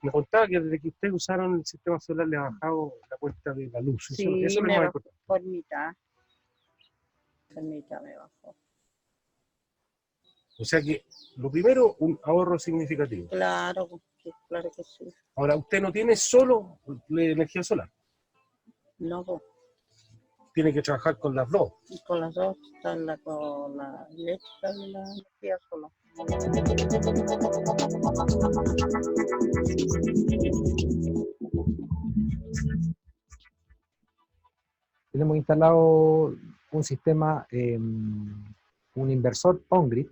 Me contaba que desde que ustedes usaron el sistema solar le ha bajado la cuenta de la luz. Sí, Eso es lo me más bajó importante. por mitad me bajó. O sea que, lo primero, un ahorro significativo. Claro, sí, claro que sí. Ahora, usted no tiene solo la energía solar, No, pues, tiene que trabajar con las dos. y con las dos, con la eléctrica y la energía solar. Tenemos instalado un sistema, un inversor on-grid,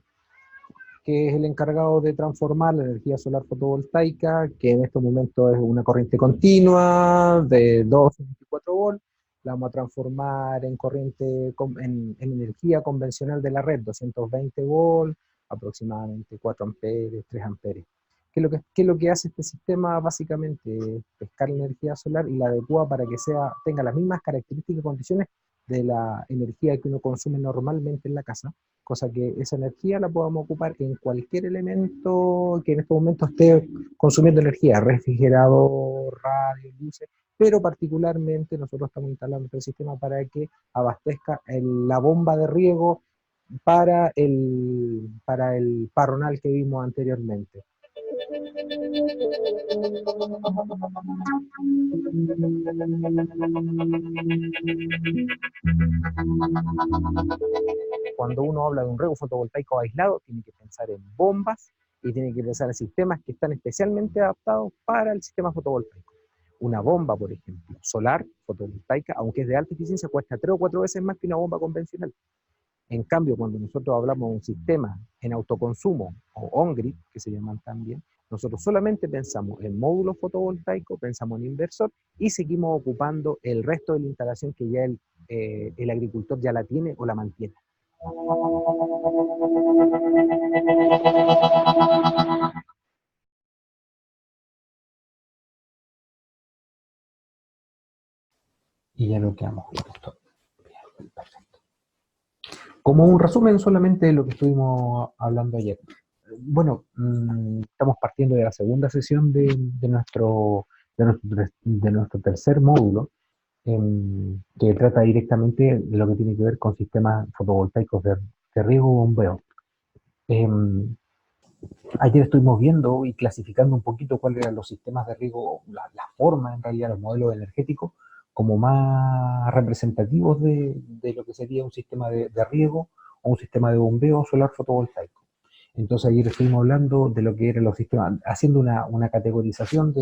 que es el encargado de transformar la energía solar fotovoltaica, que en este momento es una corriente continua de 12 a 24 volts, la vamos a transformar en corriente, en energía convencional de la red, 220 volts, aproximadamente 4 amperes, 3 amperes. ¿Qué es lo que hace este sistema? Básicamente pescar la energía solar y la adecua para que tenga las mismas características y condiciones de la energía que uno consume normalmente en la casa, cosa que esa energía la podamos ocupar en cualquier elemento que en este momento esté consumiendo energía, refrigerador, radio, luces, pero particularmente nosotros estamos instalando este sistema para que abastezca la bomba de riego para el parronal que vimos anteriormente. Cuando uno habla de un riego fotovoltaico aislado, tiene que pensar en bombas y tiene que pensar en sistemas que están especialmente adaptados para el sistema fotovoltaico. Una bomba, por ejemplo, solar, fotovoltaica, aunque es de alta eficiencia, cuesta 3 o 4 veces más que una bomba convencional. En cambio, cuando nosotros hablamos de un sistema en autoconsumo o on-grid, que se llaman también, nosotros solamente pensamos en módulos fotovoltaicos, pensamos en inversor y seguimos ocupando el resto de la instalación que ya el agricultor ya la tiene o la mantiene. Y ya lo quedamos justo. Perfecto. Como un resumen solamente de lo que estuvimos hablando ayer. Bueno, estamos partiendo de la segunda sesión de nuestro tercer módulo, que trata directamente de lo que tiene que ver con sistemas fotovoltaicos de riego y bombeo. Ayer estuvimos viendo y clasificando un poquito cuáles eran los sistemas de riego, la forma en realidad, los modelos energéticos, como más representativos de lo que sería un sistema de riego o un sistema de bombeo solar fotovoltaico. Entonces ayer estuvimos hablando de lo que eran los sistemas, haciendo una categorización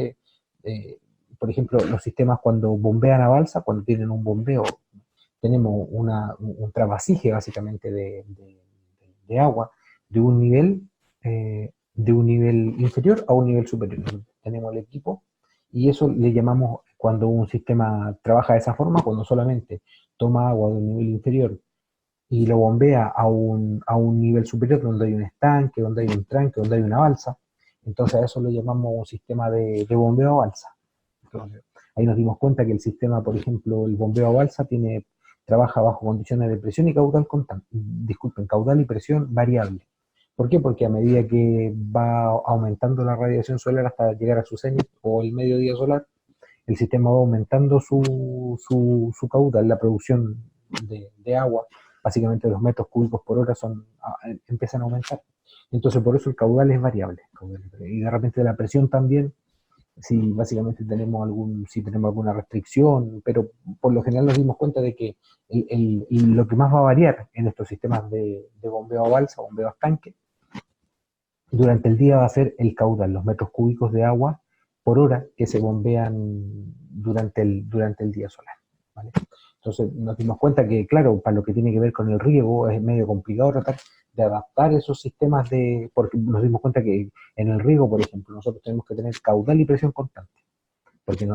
por ejemplo, los sistemas cuando bombean a balsa, cuando tienen un bombeo, tenemos un trasvasije básicamente de agua de un nivel inferior a un nivel superior. Tenemos el equipo y eso le llamamos, cuando un sistema trabaja de esa forma, cuando solamente toma agua de un nivel inferior y lo bombea a un nivel superior, donde hay un estanque, donde hay un tranque, donde hay una balsa. Entonces a eso lo llamamos un sistema de bombeo a balsa. Entonces, ahí nos dimos cuenta que el sistema, por ejemplo, el bombeo a balsa trabaja bajo condiciones de presión y caudal caudal y presión variable. ¿Por qué? Porque a medida que va aumentando la radiación solar hasta llegar a su cenit o el mediodía solar, el sistema va aumentando su caudal, la producción de agua, básicamente los metros cúbicos por hora empiezan a aumentar. Entonces por eso el caudal es variable. Y de repente la presión también, si básicamente si tenemos alguna restricción, pero por lo general nos dimos cuenta de que lo que más va a variar en estos sistemas de bombeo a balsa, bombeo a estanque, durante el día va a ser el caudal, los metros cúbicos de agua por hora que se bombean durante el día solar, ¿vale? Entonces nos dimos cuenta que, claro, para lo que tiene que ver con el riego es medio complicado tratar de adaptar esos sistemas porque nos dimos cuenta que en el riego, por ejemplo, nosotros tenemos que tener caudal y presión constante, porque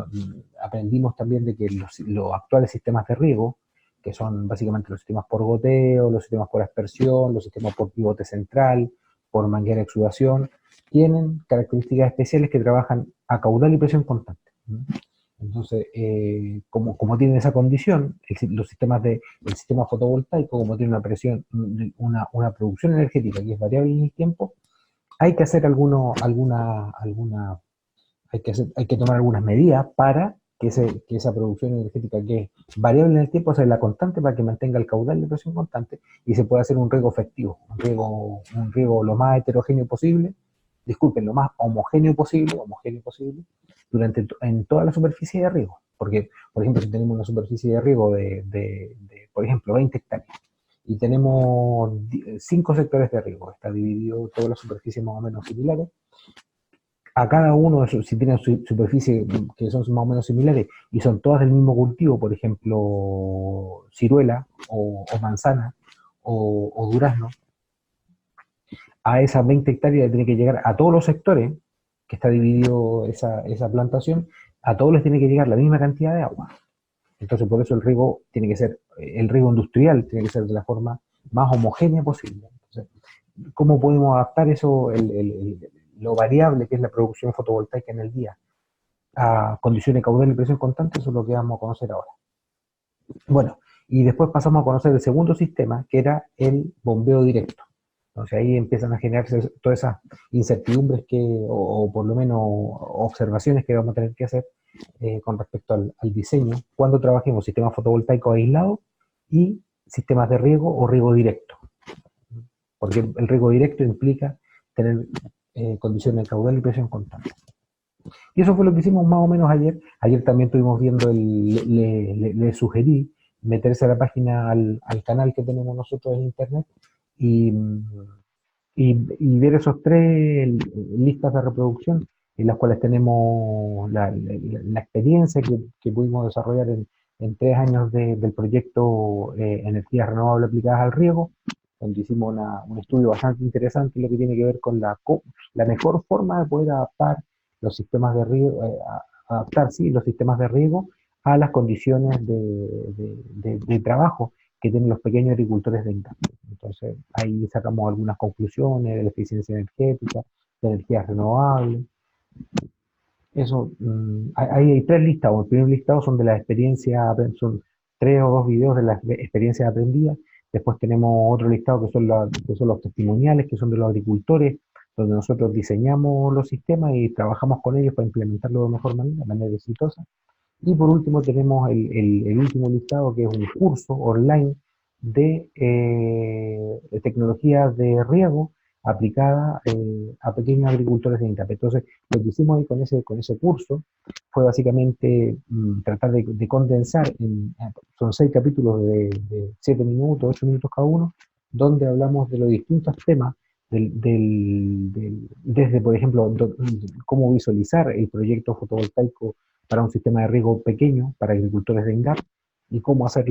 aprendimos también de que los actuales sistemas de riego, que son básicamente los sistemas por goteo, los sistemas por aspersión, los sistemas por pivote central, por manguera de exudación, tienen características especiales que trabajan a caudal y presión constante. Entonces, como tienen esa condición, el sistema fotovoltaico, como tiene una presión, una producción energética que es variable en el tiempo, hay que hacer algunas hay que tomar algunas medidas para que esa producción energética que es variable en el tiempo sea la constante para que mantenga el caudal de presión constante y se pueda hacer un riego efectivo, un riego lo más heterogéneo posible, disculpen, lo más homogéneo posible, en toda la superficie de riego. Porque, por ejemplo, si tenemos una superficie de riego por ejemplo, 20 hectáreas, y tenemos 5 sectores de riego, está dividido toda la superficie más o menos similares, a cada uno, si tienen superficies que son más o menos similares y son todas del mismo cultivo, por ejemplo, ciruela o manzana o durazno, a esas 20 hectáreas tiene que llegar a todos los sectores que está dividido esa plantación, a todos les tiene que llegar la misma cantidad de agua. Entonces, por eso el riego tiene que ser, el riego industrial tiene que ser de la forma más homogénea posible. Entonces, ¿cómo podemos adaptar eso, lo variable que es la producción fotovoltaica en el día, a condiciones de caudal y presión constante? Eso es lo que vamos a conocer ahora. Bueno, y después pasamos a conocer el segundo sistema, que era el bombeo directo. Entonces ahí empiezan a generarse todas esas incertidumbres o por lo menos observaciones que vamos a tener que hacer con respecto al diseño cuando trabajemos sistemas fotovoltaicos aislados y sistemas de riego o riego directo. Porque el riego directo implica tener condiciones de caudal y presión constante. Y eso fue lo que hicimos más o menos ayer. Ayer también estuvimos viendo, le sugerí meterse a la página, al canal que tenemos nosotros en internet y, y ver esos 3 listas de reproducción en las cuales tenemos la experiencia que pudimos desarrollar en 3 años del proyecto Energías Renovables Aplicadas al Riego, donde hicimos un estudio bastante interesante en lo que tiene que ver con la mejor forma de poder adaptar los sistemas de riego, los sistemas de riego a las condiciones de trabajo que tienen los pequeños agricultores de INCAP. Entonces, ahí sacamos algunas conclusiones de la eficiencia energética, de energías renovables. Eso, ahí hay 3 listados. El primer listado son de las experiencias, son 3 o 2 videos de las experiencias aprendidas. Después tenemos otro listado que son los testimoniales, que son de los agricultores, donde nosotros diseñamos los sistemas y trabajamos con ellos para implementarlo de mejor manera, de manera exitosa. Y por último tenemos el último listado, que es un curso online de tecnologías de riego aplicada a pequeños agricultores de INCAP. Entonces, lo que hicimos ahí con ese curso fue básicamente tratar de condensar, son 6 capítulos de 7 minutos, 8 minutos cada uno, donde hablamos de los distintos temas, desde, por ejemplo, cómo visualizar el proyecto fotovoltaico para un sistema de riego pequeño, para agricultores de INCAP, y cómo hacer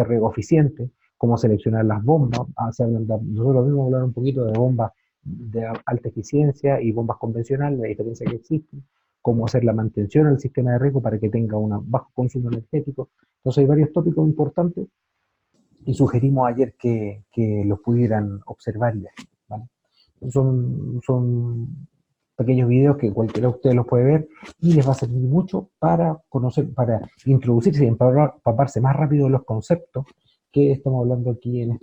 riego eficiente, cómo seleccionar las bombas. Nosotros mismos hablar un poquito de bombas de alta eficiencia y bombas convencionales, la diferencia que existe, cómo hacer la mantención al sistema de riego para que tenga un bajo consumo energético. Entonces hay varios tópicos importantes y sugerimos ayer que los pudieran observar y ver, ¿vale? Son pequeños videos que cualquiera de ustedes los puede ver y les va a servir mucho para conocer, para introducirse y empaparse más rápido de los conceptos que estamos hablando aquí en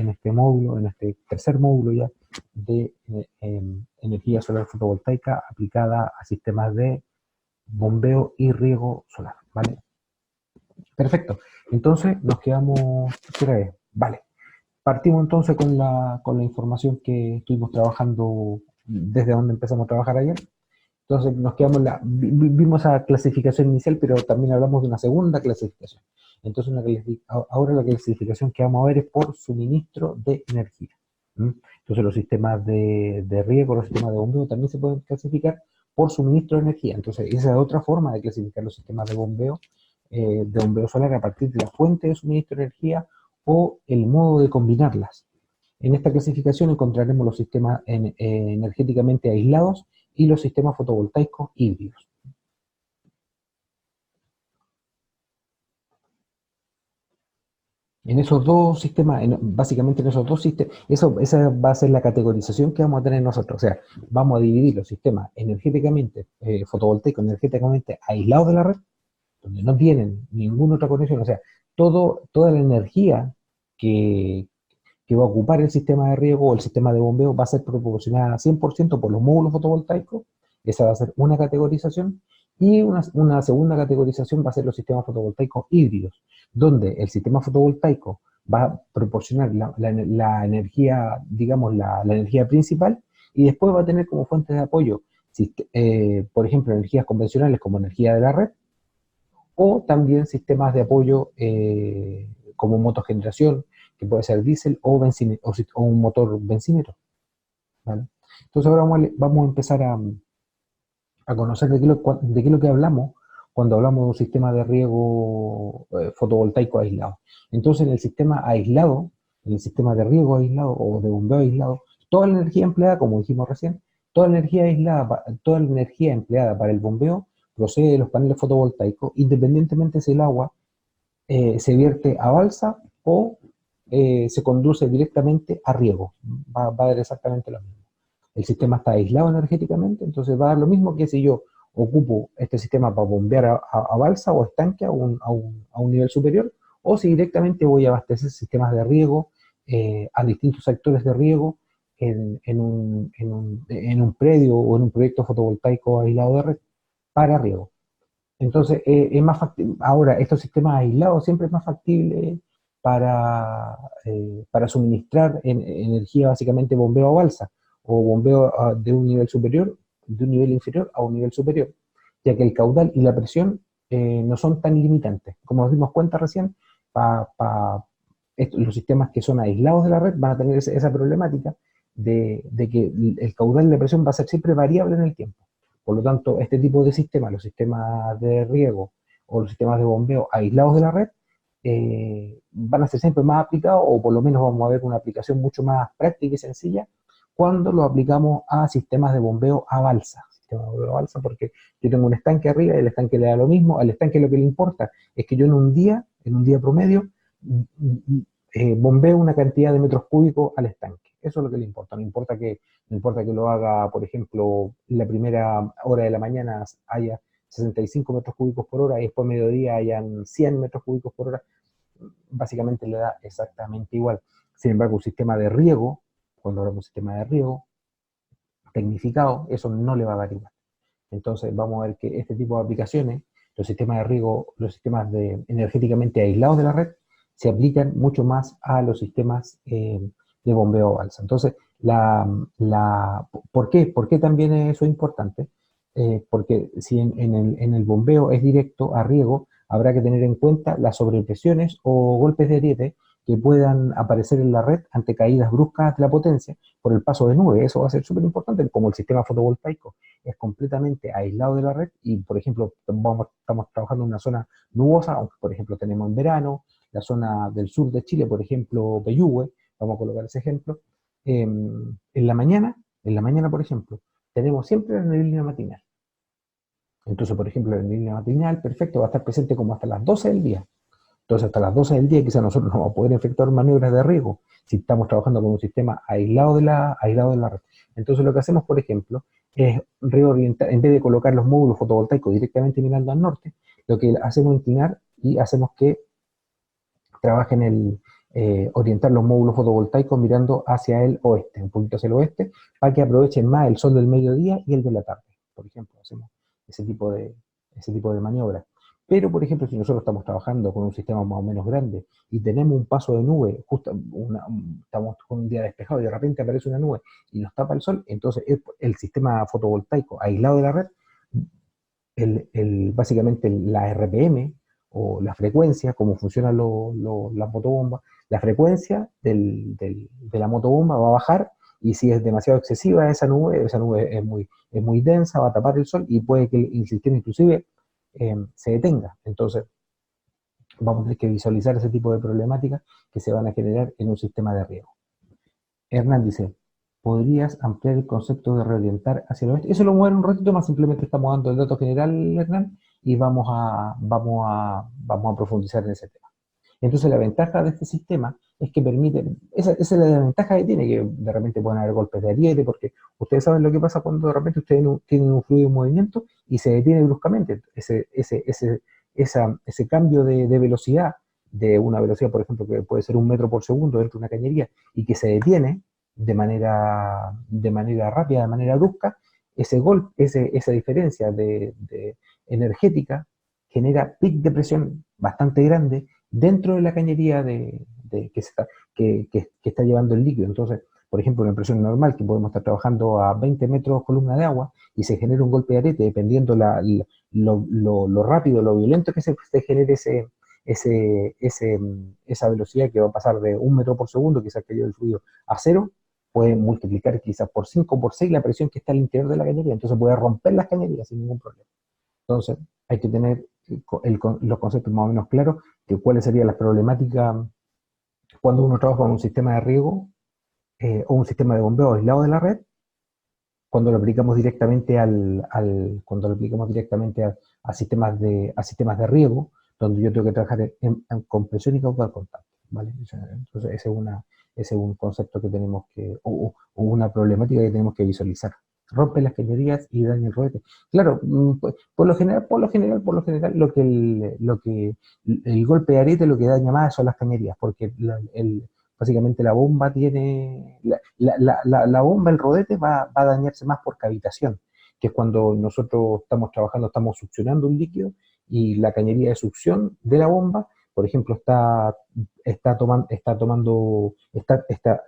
este módulo, en este tercer módulo ya de energía solar fotovoltaica aplicada a sistemas de bombeo y riego solar, ¿vale? Perfecto. Entonces nos quedamos, ¿qué hora es? Vale. Partimos entonces con la información que estuvimos trabajando desde donde empezamos a trabajar ayer. Entonces nos quedamos, vimos esa clasificación inicial, pero también hablamos de una segunda clasificación. Entonces ahora la clasificación que vamos a ver es por suministro de energía. Entonces los sistemas de riego, los sistemas de bombeo también se pueden clasificar por suministro de energía. Entonces esa es otra forma de clasificar los sistemas de bombeo solar a partir de la fuente de suministro de energía o el modo de combinarlas. En esta clasificación encontraremos los sistemas energéticamente aislados y los sistemas fotovoltaicos híbridos. En esos dos sistemas, básicamente en esos dos sistemas, esa va a ser la categorización que vamos a tener nosotros. O sea, vamos a dividir los sistemas energéticamente, fotovoltaicos energéticamente aislados de la red, donde no tienen ninguna otra conexión. O sea, toda la energía que va a ocupar el sistema de riego o el sistema de bombeo va a ser proporcionada 100% por los módulos fotovoltaicos Esa va a ser una categorización. Y una segunda categorización va a ser los sistemas fotovoltaicos híbridos, donde el sistema fotovoltaico va a proporcionar la energía, digamos, la energía principal, y después va a tener como fuentes de apoyo, por ejemplo, energías convencionales como energía de la red, o también sistemas de apoyo como motogeneración, que puede ser diésel o un motor bencinero, ¿vale? Entonces ahora vamos a empezar a conocer de qué es lo que hablamos cuando hablamos de un sistema de riego fotovoltaico aislado. Entonces, en el sistema aislado, en el sistema de riego aislado o de bombeo aislado, toda la energía empleada, como dijimos recién, toda la energía aislada, toda la energía empleada para el bombeo procede de los paneles fotovoltaicos, independientemente si el agua se vierte a balsa o se conduce directamente a riego. Va a dar exactamente lo mismo. El sistema está aislado energéticamente, entonces va a dar lo mismo que si yo ocupo este sistema para bombear a balsa o estanque a un nivel superior, o si directamente voy a abastecer sistemas de riego a distintos sectores de riego en un predio o en un proyecto fotovoltaico aislado de red para riego. Entonces, es más factible. Ahora, estos sistemas aislados siempre es más factible para suministrar energía, básicamente bombeo a balsa o bombeo de un nivel superior, de un nivel inferior a un nivel superior, ya que el caudal y la presión no son tan limitantes. Como nos dimos cuenta recién, los sistemas que son aislados de la red van a tener esa problemática de que el caudal y la presión va a ser siempre variable en el tiempo. Por lo tanto, este tipo de sistemas, los sistemas de riego o los sistemas de bombeo aislados de la red, van a ser siempre más aplicados, o por lo menos vamos a ver una aplicación mucho más práctica y sencilla cuando lo aplicamos a sistemas de bombeo a balsa. Sistema de bombeo a balsa, porque yo tengo un estanque arriba y el estanque le da lo mismo. Al estanque lo que le importa es que yo en un día promedio, bombeo una cantidad de metros cúbicos al estanque. Eso es lo que le importa. No importa que lo haga, por ejemplo, la primera hora de la mañana haya 65 metros cúbicos por hora y después mediodía hayan 100 metros cúbicos por hora. Básicamente le da exactamente igual. Sin embargo, un sistema de riego, cuando hablamos de un sistema de riego tecnificado, eso no le va a dar igual. Entonces vamos a ver que este tipo de aplicaciones, los sistemas de riego, los sistemas energéticamente aislados de la red, se aplican mucho más a los sistemas de bombeo a balsa. Entonces, ¿por qué? ¿Por qué también eso es importante? Porque si en el bombeo es directo a riego, habrá que tener en cuenta las sobrepresiones o golpes de ariete que puedan aparecer en la red ante caídas bruscas de la potencia por el paso de nube. Eso va a ser súper importante, como el sistema fotovoltaico es completamente aislado de la red y, por ejemplo, estamos trabajando en una zona nubosa, aunque, por ejemplo, tenemos en verano, la zona del sur de Chile, por ejemplo, Peyúgue, vamos a colocar ese ejemplo, en la mañana, por ejemplo, tenemos siempre la neblina matinal. Entonces, por ejemplo, la neblina matinal, perfecto, va a estar presente como hasta las 12 del día. Entonces, hasta las 12 del día quizás nosotros no vamos a poder efectuar maniobras de riego si estamos trabajando con un sistema aislado de la red. Entonces, lo que hacemos, por ejemplo, es reorientar, en vez de colocar los módulos fotovoltaicos directamente mirando al norte, lo que hacemos es inclinar y hacemos que trabajen orientar los módulos fotovoltaicos mirando hacia el oeste, un poquito hacia el oeste, para que aprovechen más el sol del mediodía y el de la tarde. Por ejemplo, hacemos ese tipo de maniobras. Pero, por ejemplo, si nosotros estamos trabajando con un sistema más o menos grande y tenemos un paso de nube, estamos con un día despejado y de repente aparece una nube y nos tapa el sol, entonces el sistema fotovoltaico aislado de la red, básicamente la RPM o la frecuencia, como funcionan las motobombas, la frecuencia de la motobomba va a bajar, y si es demasiado excesiva esa nube es muy densa, va a tapar el sol y puede que el sistema inclusive se detenga. Entonces vamos a tener que visualizar ese tipo de problemáticas que se van a generar en un sistema de riego. Hernán dice, ¿podrías ampliar el concepto de reorientar hacia el oeste? Eso lo vamos a ver un ratito más, simplemente estamos dando el dato general, Hernán, y vamos a profundizar en ese tema. Entonces la ventaja de este sistema es que permite, esa es la ventaja que tiene, que de repente pueden haber golpes de ariete, porque ustedes saben lo que pasa cuando de repente ustedes tienen un fluido en movimiento y se detiene bruscamente. Ese cambio de velocidad, de una velocidad, por ejemplo, que puede ser 1 metro por segundo dentro de una cañería, y que se detiene de manera rápida, de manera brusca, esa diferencia de energética genera pic de presión bastante grande dentro de la cañería que está llevando el líquido. Entonces, por ejemplo, una presión normal que podemos estar trabajando a 20 metros columna de agua y se genera un golpe de arete, dependiendo lo rápido, lo violento que se genere esa velocidad que va a pasar de 1 metro por segundo, quizás que lleve el fluido a cero, puede multiplicar quizás por 5 o por 6 la presión que está al interior de la cañería, entonces puede romper las cañerías sin ningún problema. Entonces, hay que tener los conceptos más o menos claros de cuáles serían las problemáticas cuando uno trabaja con un sistema de riego o un sistema de bombeo aislado de la red, cuando lo aplicamos directamente a sistemas de riego, donde yo tengo que trabajar en compresión y caudal constante, ¿vale? Entonces, ese es un concepto que tenemos o una problemática que tenemos que visualizar. Rompe las cañerías y daña el rodete. Claro, por lo general, lo que el golpe de arete lo que daña más son las cañerías, porque básicamente la bomba tiene, la bomba, el rodete va a dañarse más por cavitación, que es cuando nosotros estamos trabajando, estamos succionando un líquido y la cañería de succión de la bomba, por ejemplo, está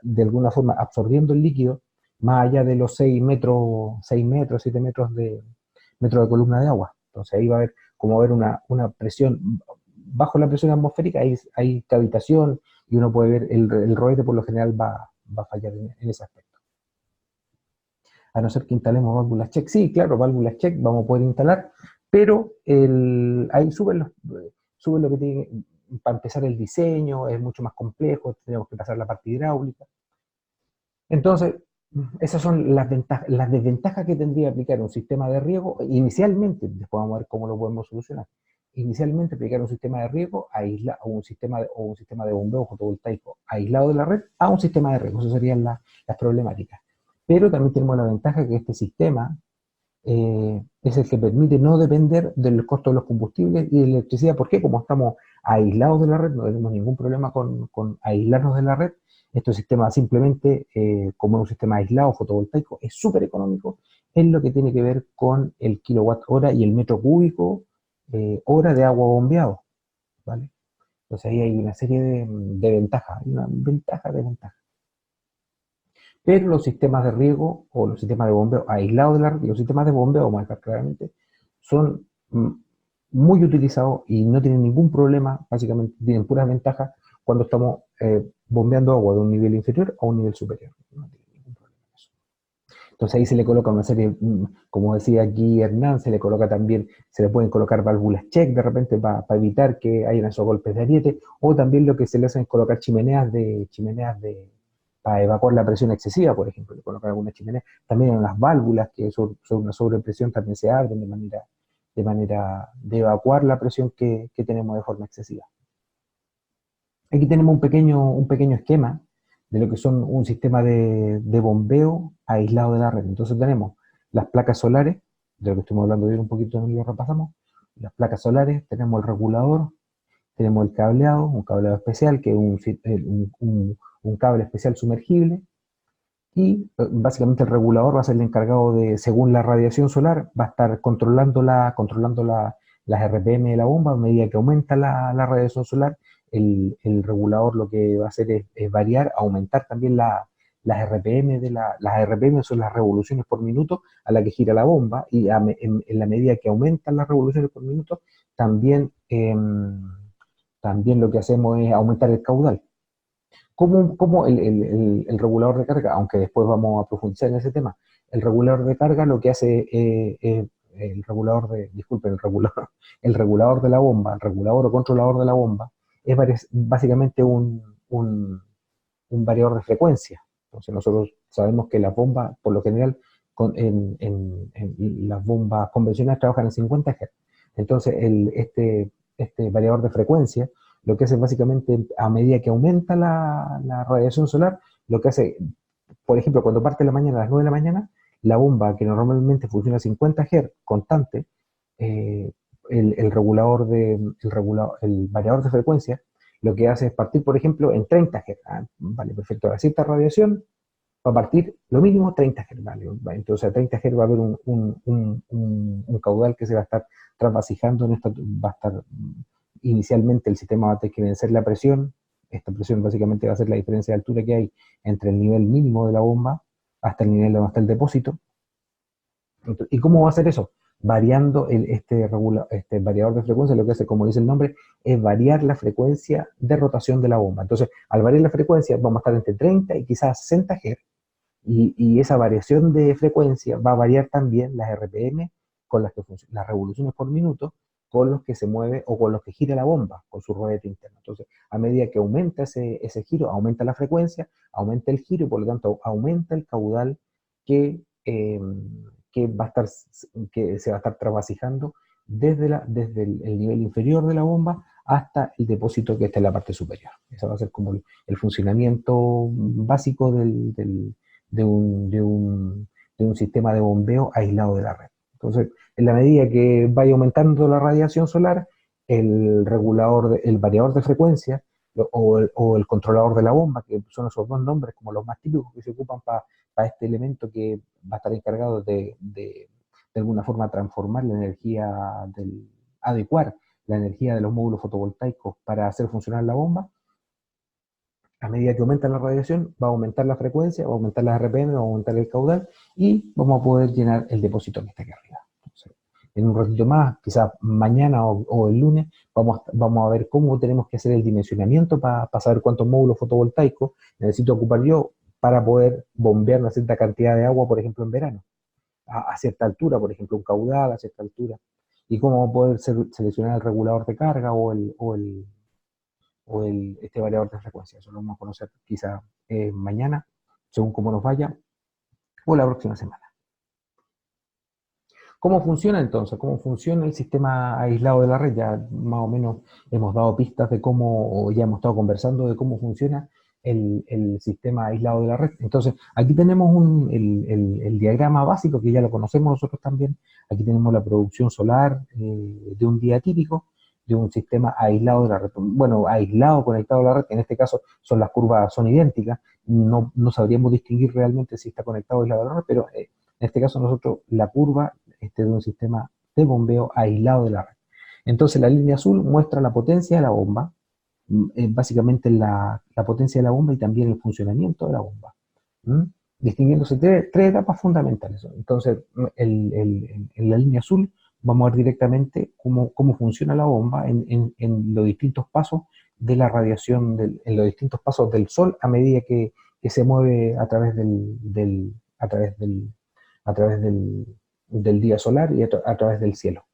de alguna forma absorbiendo el líquido más allá de los 6 metros, 7 metros de columna de agua. Entonces ahí va a haber una presión, bajo la presión atmosférica hay cavitación y uno puede ver el rodete por lo general va a fallar en ese aspecto. A no ser que instalemos válvulas check. Sí, claro, válvulas check vamos a poder instalar, pero ahí suben lo que tiene, para empezar el diseño, es mucho más complejo, tenemos que pasar la parte hidráulica. Entonces, esas son las desventajas que tendría aplicar un sistema de riego inicialmente, después vamos a ver cómo lo podemos solucionar. Inicialmente aplicar un sistema de riego o un sistema de bombeo fotovoltaico aislado de la red a un sistema de riego. Esas serían las problemáticas. Pero también tenemos la ventaja que este sistema es el que permite no depender del costo de los combustibles y de la electricidad. ¿Por qué? Como estamos aislados de la red, no tenemos ningún problema con aislarnos de la red. Este sistema simplemente, como es un sistema aislado fotovoltaico, es súper económico en lo que tiene que ver con el kilowatt hora y el metro cúbico hora de agua bombeado, ¿vale? Entonces ahí hay una serie de ventajas, hay una ventaja de ventaja. Pero los sistemas de riego o los sistemas de bombeo aislados de la red, los sistemas de bombeo, vamos a dejar claramente, son muy utilizados y no tienen ningún problema, básicamente tienen puras ventajas cuando estamos bombeando agua de un nivel inferior a un nivel superior. No tiene ningún problema eso. Entonces ahí se le coloca una serie, como decía aquí Hernán, se le pueden colocar válvulas check de repente para evitar que hayan esos golpes de ariete, o también lo que se le hacen es colocar chimeneas para evacuar la presión excesiva, por ejemplo, le colocan algunas chimeneas. También en las válvulas que son una sobrepresión también se abren de manera de evacuar la presión que tenemos de forma excesiva. Aquí tenemos un pequeño esquema de lo que son un sistema de bombeo aislado de la red. Entonces tenemos las placas solares, de lo que estuvimos hablando de un poquito, lo repasamos. Las placas solares, tenemos el regulador, tenemos el cableado, un cableado especial, que es un cable especial sumergible, y básicamente el regulador va a ser el encargado de, según la radiación solar, va a estar controlando las RPM de la bomba a medida que aumenta la radiación solar. El regulador lo que va a hacer es variar, aumentar también las RPM las RPM son las revoluciones por minuto a la que gira la bomba, y en la medida que aumentan las revoluciones por minuto, también lo que hacemos es aumentar el caudal. Como el regulador de carga, aunque después vamos a profundizar en ese tema, el regulador de carga lo que hace el regulador de la bomba, el regulador o controlador de la bomba, es básicamente un variador de frecuencia. Entonces nosotros sabemos que las bombas, por lo general, las bombas convencionales trabajan en 50 Hz. Entonces este variador de frecuencia lo que hace básicamente, a medida que aumenta la radiación solar, lo que hace, por ejemplo, cuando parte de la mañana a las 9 de la mañana, la bomba que normalmente funciona a 50 Hz constante, el variador de frecuencia, lo que hace es partir, por ejemplo, en 30 Hz. Vale, perfecto. A cierta radiación, va a partir lo mínimo 30 Hz. ¿Vale? Entonces a 30 Hz va a haber un caudal que se va a estar trasvasijando en esto, va a estar, inicialmente el sistema va a tener que vencer la presión. Esta presión básicamente va a ser la diferencia de altura que hay entre el nivel mínimo de la bomba hasta el nivel donde está el depósito. ¿Y cómo va a hacer eso? Variando este variador de frecuencia, lo que hace, como dice el nombre, es variar la frecuencia de rotación de la bomba. Entonces, al variar la frecuencia, vamos a estar entre 30 y quizás 60 Hz, y esa variación de frecuencia va a variar también las RPM con las que funcionan, las revoluciones por minuto, con los que se mueve o con los que gira la bomba, con su ruedete interno. Entonces, a medida que aumenta ese giro, aumenta la frecuencia, aumenta el giro y por lo tanto aumenta el caudal que se va a estar trasvasijando desde el nivel inferior de la bomba hasta el depósito que está en la parte superior. Ese va a ser como el funcionamiento básico de un sistema de bombeo aislado de la red. Entonces, en la medida que vaya aumentando la radiación solar, el variador de frecuencia o el controlador de la bomba, que son esos dos nombres como los más típicos que se ocupan para este elemento que va a estar encargado de alguna forma transformar la energía, adecuar la energía de los módulos fotovoltaicos para hacer funcionar la bomba. A medida que aumenta la radiación, va a aumentar la frecuencia, va a aumentar las RPM, va a aumentar el caudal y vamos a poder llenar el depósito que está aquí arriba. Entonces, en un ratito más, quizás mañana o el lunes, vamos a ver cómo tenemos que hacer el dimensionamiento para saber cuántos módulos fotovoltaicos necesito ocupar yo para poder bombear una cierta cantidad de agua, por ejemplo, en verano, a cierta altura, por ejemplo, un caudal a cierta altura, y cómo poder seleccionar el regulador de carga o este variador de frecuencia. Eso lo vamos a conocer quizá mañana, según cómo nos vaya, o la próxima semana. ¿Cómo funciona entonces? ¿Cómo funciona el sistema aislado de la red? Ya más o menos hemos dado pistas de cómo, o ya hemos estado conversando de cómo funciona el sistema aislado de la red. Entonces, aquí tenemos el diagrama básico, que ya lo conocemos nosotros también. Aquí tenemos la producción solar de un día típico, de un sistema aislado de la red. Bueno, aislado, conectado a la red, en este caso las curvas son idénticas, no sabríamos distinguir realmente si está conectado o aislado a la red, pero en este caso nosotros la curva de un sistema de bombeo aislado de la red. Entonces la línea azul muestra la potencia de la bomba, básicamente la potencia de la bomba y también el funcionamiento de la bomba, distinguiéndose tres etapas fundamentales. Entonces en la línea azul vamos a ver directamente cómo funciona la bomba en los distintos pasos de la radiación, en los distintos pasos del sol a medida que se mueve a través del día solar y a través del cielo.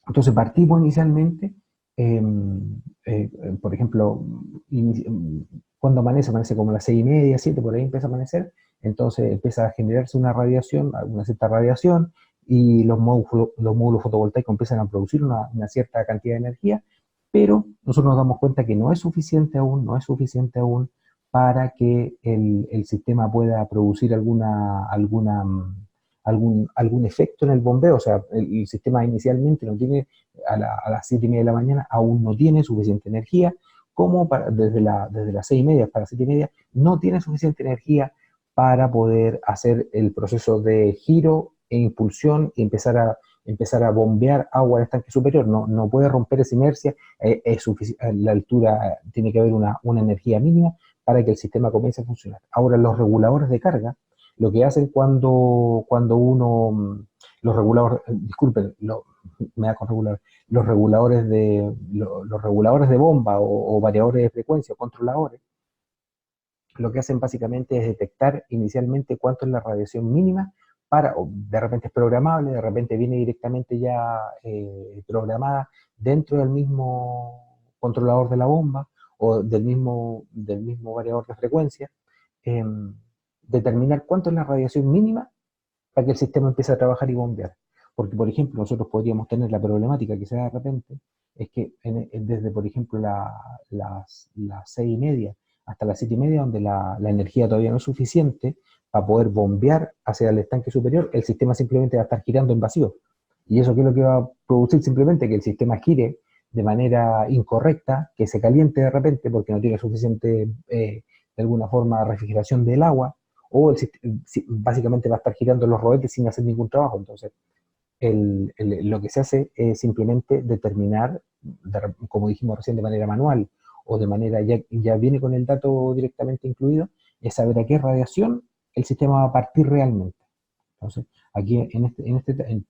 Entonces partimos inicialmente, por ejemplo, cuando amanece como a las 6:30, 7, por ahí empieza a amanecer, entonces empieza a generarse una cierta radiación, y los módulos fotovoltaicos empiezan a producir una cierta cantidad de energía, pero nosotros nos damos cuenta que no es suficiente aún para que el sistema pueda producir algún efecto en el bombeo. O sea, el sistema inicialmente no tiene, a las 7:30 de la mañana, aún no tiene suficiente energía, como desde las 6:30 para 7:30, no tiene suficiente energía para poder hacer el proceso de giro e impulsión y empezar a bombear agua al estanque superior. No puede romper esa inercia, la altura, tiene que haber una energía mínima para que el sistema comience a funcionar. Ahora, los reguladores de carga, lo que hacen los reguladores de bomba o variadores de frecuencia o controladores, lo que hacen básicamente es detectar inicialmente cuánto es la radiación mínima, de repente es programable, de repente viene directamente ya programada dentro del mismo controlador de la bomba o del mismo variador de frecuencia, determinar cuánto es la radiación mínima para que el sistema empiece a trabajar y bombear. Porque, por ejemplo, nosotros podríamos tener la problemática que se da de repente, es que desde, por ejemplo, las 6:30 hasta las 7:30, donde la energía todavía no es suficiente para poder bombear hacia el estanque superior, el sistema simplemente va a estar girando en vacío. ¿Y eso qué es lo que va a producir? Simplemente que el sistema gire de manera incorrecta, que se caliente de repente porque no tiene suficiente de alguna forma refrigeración del agua, o básicamente va a estar girando los rodetes sin hacer ningún trabajo. Entonces, lo que se hace es simplemente determinar, como dijimos recién, de manera manual, o de manera, ya viene con el dato directamente incluido, es saber a qué radiación el sistema va a partir realmente. Entonces, aquí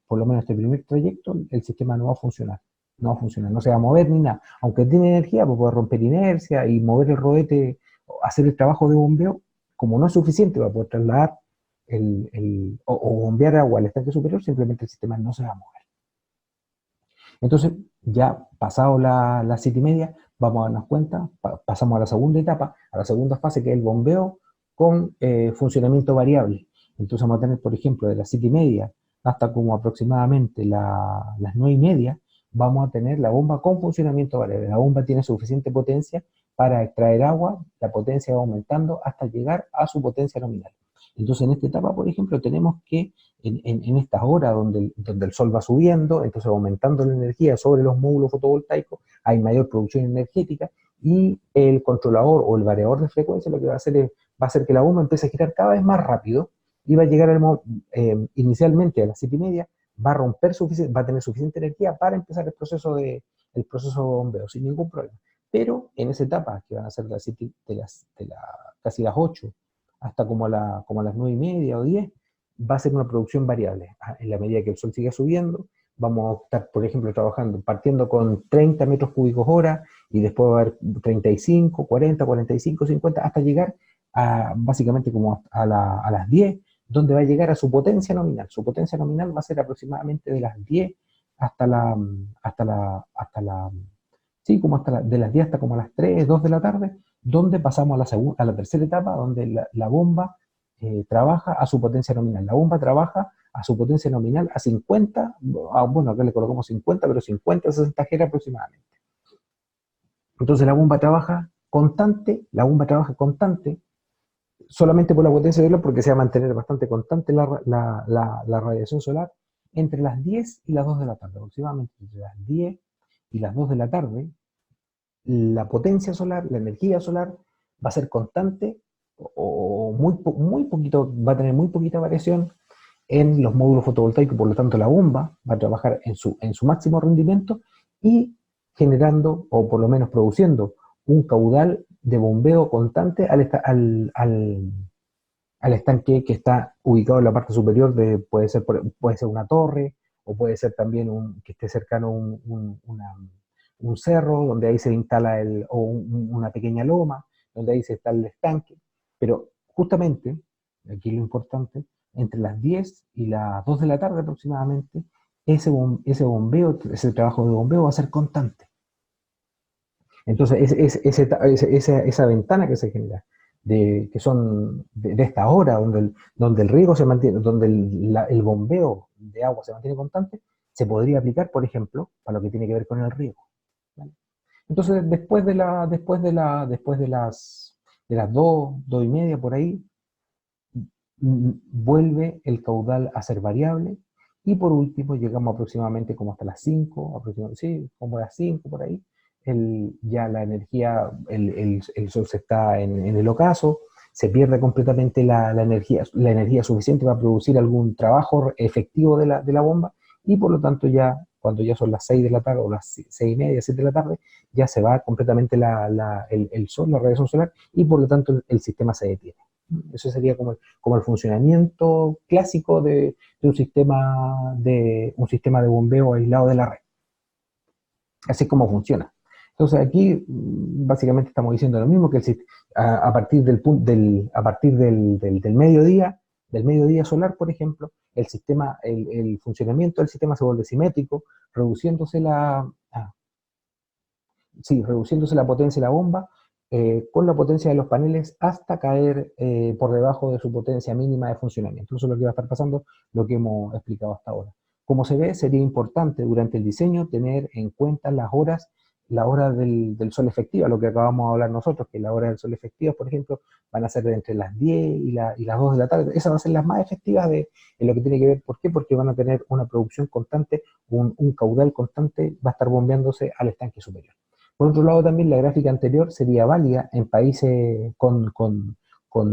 por lo menos este primer trayecto, el sistema no va a funcionar. No va a funcionar, no se va a mover ni nada. Aunque tiene energía, pues puede romper inercia y mover el rodete, hacer el trabajo de bombeo, como no es suficiente para poder trasladar o bombear agua al estanque superior, simplemente el sistema no se va a mover. Entonces, ya pasado las 7:30, vamos a darnos cuenta, pasamos a la segunda etapa, a la segunda fase, que es el bombeo con funcionamiento variable. Entonces vamos a tener, por ejemplo, de las 7:30 hasta como aproximadamente las 9:30, vamos a tener la bomba con funcionamiento variable. La bomba tiene suficiente potencia para extraer agua, la potencia va aumentando hasta llegar a su potencia nominal. Entonces en esta etapa, por ejemplo, tenemos que en estas horas donde el sol va subiendo, entonces aumentando la energía sobre los módulos fotovoltaicos, hay mayor producción energética, y el controlador o el variador de frecuencia lo que va a hacer va a hacer que la bomba empiece a girar cada vez más rápido, y va a llegar inicialmente a las 7:30, va a tener suficiente energía para empezar el proceso de bombeo sin ningún problema. Pero en esa etapa, que van a ser casi las 8 hasta como a las 9:30 o 10, va a ser una producción variable. En la medida que el sol siga subiendo, vamos a estar, por ejemplo, partiendo con 30 metros cúbicos hora, y después va a haber 35, 40, 45, 50, hasta llegar básicamente como a las 10, donde va a llegar a su potencia nominal. Su potencia nominal va a ser aproximadamente de las 10 de las 10 hasta como a las 3, 2 de la tarde, donde pasamos a la tercera etapa, donde la bomba trabaja a su potencia nominal. La bomba trabaja a su potencia nominal a 50, bueno, acá le colocamos 50, pero 50, 60 G aproximadamente. Entonces la bomba trabaja constante, solamente por la potencia solar, porque se va a mantener bastante constante la radiación solar entre las 10 y las 2 de la tarde, aproximadamente entre las 10 y las 2 de la tarde. La potencia solar, la energía solar va a ser constante, o muy poquito, va a tener muy poquita variación en los módulos fotovoltaicos. Por lo tanto la bomba va a trabajar en su máximo rendimiento, y generando, o por lo menos produciendo, un caudal de bombeo constante al estanque que está ubicado en la parte superior puede ser una torre, o puede ser también que esté cercano a un cerro, donde ahí se instala una pequeña loma, donde ahí se instala el estanque. Pero justamente, aquí lo importante, entre las 10 y las 2 de la tarde aproximadamente, ese trabajo de bombeo va a ser constante. Entonces, esa ventana que se genera, que son de esta hora, donde el riego se mantiene, donde el bombeo de agua se mantiene constante, se podría aplicar, por ejemplo, para lo que tiene que ver con el riego. ¿Vale? Entonces, después de las 2:30 por ahí, vuelve el caudal a ser variable, y por último llegamos aproximadamente como hasta las 5, como a las 5 por ahí, ya la energía, el sol se está en el ocaso, se pierde completamente la energía suficiente para producir algún trabajo efectivo de la bomba, y por lo tanto ya, cuando ya son las 6 de la tarde, o las 6:30, 7 de la tarde, ya se va completamente el sol, la radiación solar, y por lo tanto el sistema se detiene. Eso sería como el funcionamiento clásico de un sistema de bombeo aislado de la red. Así es como funciona. Entonces aquí básicamente estamos diciendo lo mismo, que a partir del mediodía solar, por ejemplo, el funcionamiento del sistema se vuelve simétrico, reduciéndose la potencia de la bomba con la potencia de los paneles, hasta caer por debajo de su potencia mínima de funcionamiento. Eso es lo que va a estar pasando, lo que hemos explicado hasta ahora. Como se ve, sería importante durante el diseño tener en cuenta la hora del sol efectiva, lo que acabamos de hablar nosotros, que la hora del sol efectiva, por ejemplo, van a ser entre las 10 y las 2 de la tarde. Esas van a ser las más efectivas en lo que tiene que ver. ¿Por qué? Porque van a tener una producción constante, un caudal constante, va a estar bombeándose al estanque superior. Por otro lado, también la gráfica anterior sería válida en países con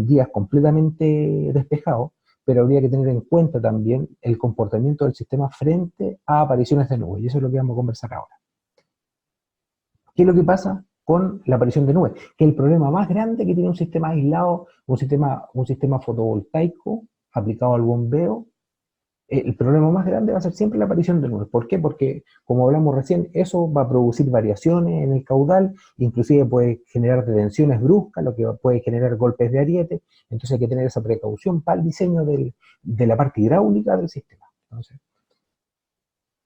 días completamente despejados, pero habría que tener en cuenta también el comportamiento del sistema frente a apariciones de nubes, y eso es lo que vamos a conversar ahora. ¿Qué es lo que pasa con la aparición de nubes? Que el problema más grande que tiene un sistema aislado, un sistema fotovoltaico aplicado al bombeo, el problema más grande va a ser siempre la aparición de nubes. ¿Por qué? Porque, como hablamos recién, eso va a producir variaciones en el caudal, inclusive puede generar detenciones bruscas, lo que puede generar golpes de ariete. Entonces hay que tener esa precaución para el diseño de la parte hidráulica del sistema. Entonces,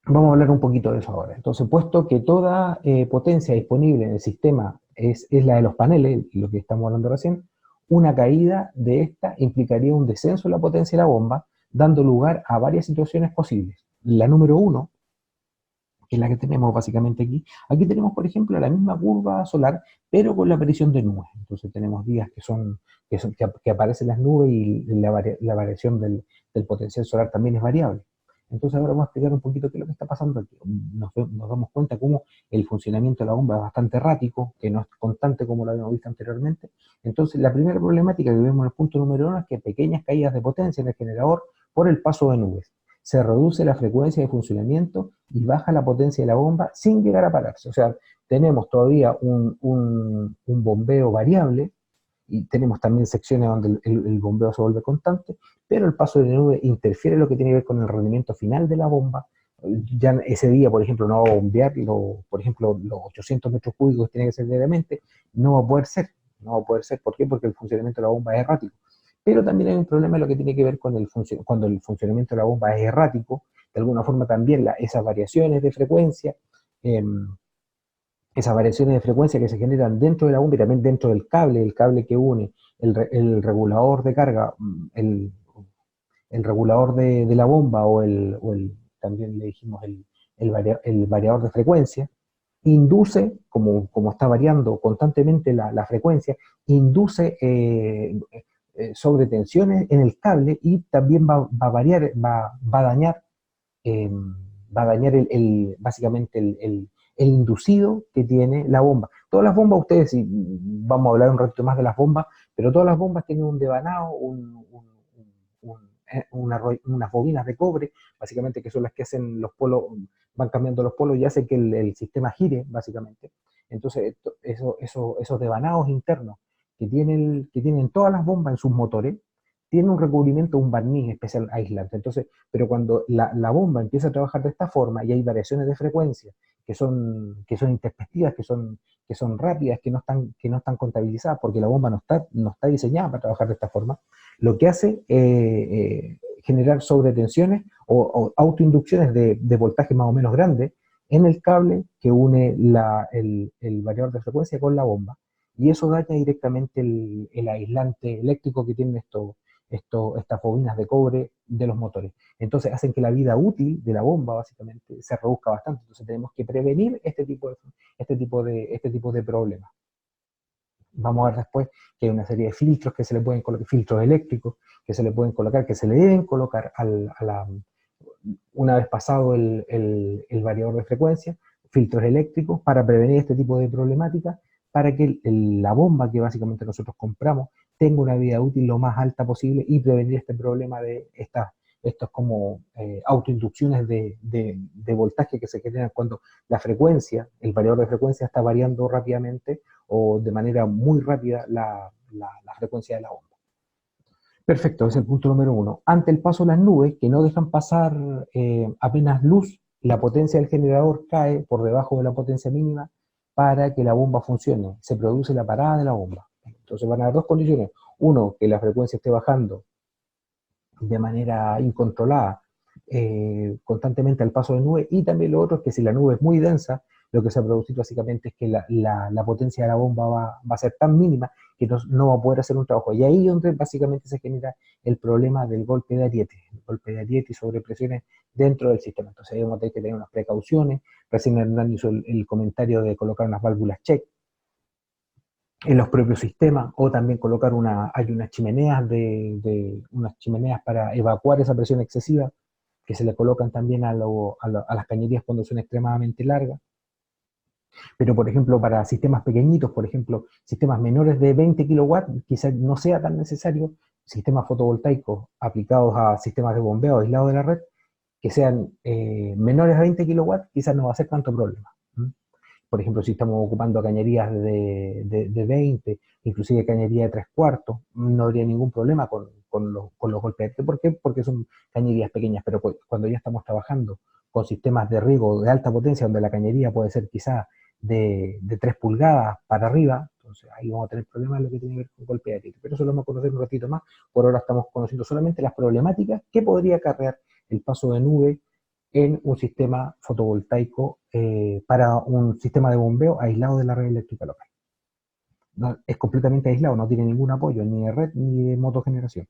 vamos a hablar un poquito de eso ahora. Entonces, puesto que toda potencia disponible en el sistema es la de los paneles, lo que estamos hablando recién, una caída de esta implicaría un descenso de la potencia de la bomba, dando lugar a varias situaciones posibles. La número uno, que es la que tenemos básicamente aquí, aquí tenemos, por ejemplo, la misma curva solar, pero con la aparición de nubes. Entonces tenemos días que aparecen las nubes y la variación del potencial solar también es variable. Entonces ahora vamos a explicar un poquito qué es lo que está pasando aquí. Nos damos cuenta cómo el funcionamiento de la bomba es bastante errático, que no es constante como lo habíamos visto anteriormente. Entonces la primera problemática que vemos en el punto número uno es que pequeñas caídas de potencia en el generador por el paso de nubes. Se reduce la frecuencia de funcionamiento y baja la potencia de la bomba sin llegar a pararse. O sea, tenemos todavía un bombeo variable, y tenemos también secciones donde el bombeo se vuelve constante, pero el paso de nube interfiere en lo que tiene que ver con el rendimiento final de la bomba. Ya ese día, por ejemplo, no va a bombear, por ejemplo, los 800 metros cúbicos que tiene que ser diariamente, no va a poder ser. No va a poder ser, ¿por qué? Porque el funcionamiento de la bomba es errático. Pero también hay un problema en lo que tiene que ver con cuando el funcionamiento de la bomba es errático, de alguna forma también esas variaciones de frecuencia, eh, esas variaciones de frecuencia que se generan dentro de la bomba y también dentro del cable, el cable que une el regulador de carga, el regulador de la bomba también le dijimos el variador de frecuencia, induce, como está variando constantemente la frecuencia, induce sobretensiones en el cable y también va a variar, va a dañar, eh, básicamente el inducido que tiene la bomba. Todas las bombas, ustedes, y vamos a hablar un ratito más de las bombas, pero todas las bombas tienen un devanado, unas bobinas de cobre, básicamente, que son las que hacen los polos, van cambiando los polos y hacen que el sistema gire, básicamente. Entonces, esos devanados internos que tienen todas las bombas en sus motores, tienen un recubrimiento, un barniz especial aislante. Entonces, pero cuando la bomba empieza a trabajar de esta forma y hay variaciones de frecuencia que son intempestivas, que son rápidas, que no están contabilizadas, porque la bomba no está diseñada para trabajar de esta forma, lo que hace generar sobretensiones o autoinducciones de voltaje más o menos grande en el cable que une el variador de frecuencia con la bomba. Y eso daña directamente el aislante eléctrico que tienen estas bobinas de cobre de los motores. Entonces hacen que la vida útil de la bomba básicamente se reduzca bastante. Entonces tenemos que prevenir este tipo de problemas. Vamos a ver después que hay una serie de filtros que se le pueden colocar, filtros eléctricos que se le pueden colocar, que se le deben colocar una vez pasado el variador de frecuencia, filtros eléctricos para prevenir este tipo de problemáticas, para que la bomba que básicamente nosotros compramos tenga una vida útil lo más alta posible y prevenir este problema de estos como autoinducciones de voltaje que se generan cuando la frecuencia, el variador de frecuencia está variando rápidamente o de manera muy rápida la frecuencia de la bomba. Perfecto, ese es el punto número uno. Ante el paso de las nubes, que no dejan pasar apenas luz, la potencia del generador cae por debajo de la potencia mínima para que la bomba funcione. Se produce la parada de la bomba. Entonces van a haber dos condiciones. Uno, que la frecuencia esté bajando de manera incontrolada constantemente al paso de nube, y también lo otro es que si la nube es muy densa, lo que se va a producir básicamente es que la potencia de la bomba va a ser tan mínima que no va a poder hacer un trabajo. Y ahí es donde básicamente se genera el problema del golpe de ariete y sobrepresiones dentro del sistema. Entonces ahí vamos a tener que tener unas precauciones. Recién Hernán hizo el comentario de colocar unas válvulas check en los propios sistemas, o también colocar hay unas chimeneas unas chimeneas para evacuar esa presión excesiva, que se le colocan también a las cañerías cuando son extremadamente largas. Pero, por ejemplo, para sistemas pequeñitos, por ejemplo, sistemas menores de 20 kilowatts, quizás no sea tan necesario sistemas fotovoltaicos aplicados a sistemas de bombeo aislados de la red, que sean menores a 20 kilowatts, quizás no va a ser tanto problema. ¿Mm? Por ejemplo, si estamos ocupando cañerías de 20, inclusive cañería de 3 cuartos, no habría ningún problema con los golpes. ¿Por qué? Porque son cañerías pequeñas, pero cuando ya estamos trabajando con sistemas de riego de alta potencia, donde la cañería puede ser quizás de 3 pulgadas para arriba, entonces ahí vamos a tener problemas en lo que tiene que ver con golpe de ariete. Pero eso lo vamos a conocer un ratito más. Por ahora estamos conociendo solamente las problemáticas que podría acarrear el paso de nube en un sistema fotovoltaico para un sistema de bombeo aislado de la red eléctrica local. No, es completamente aislado, no tiene ningún apoyo ni de red ni de motogeneración.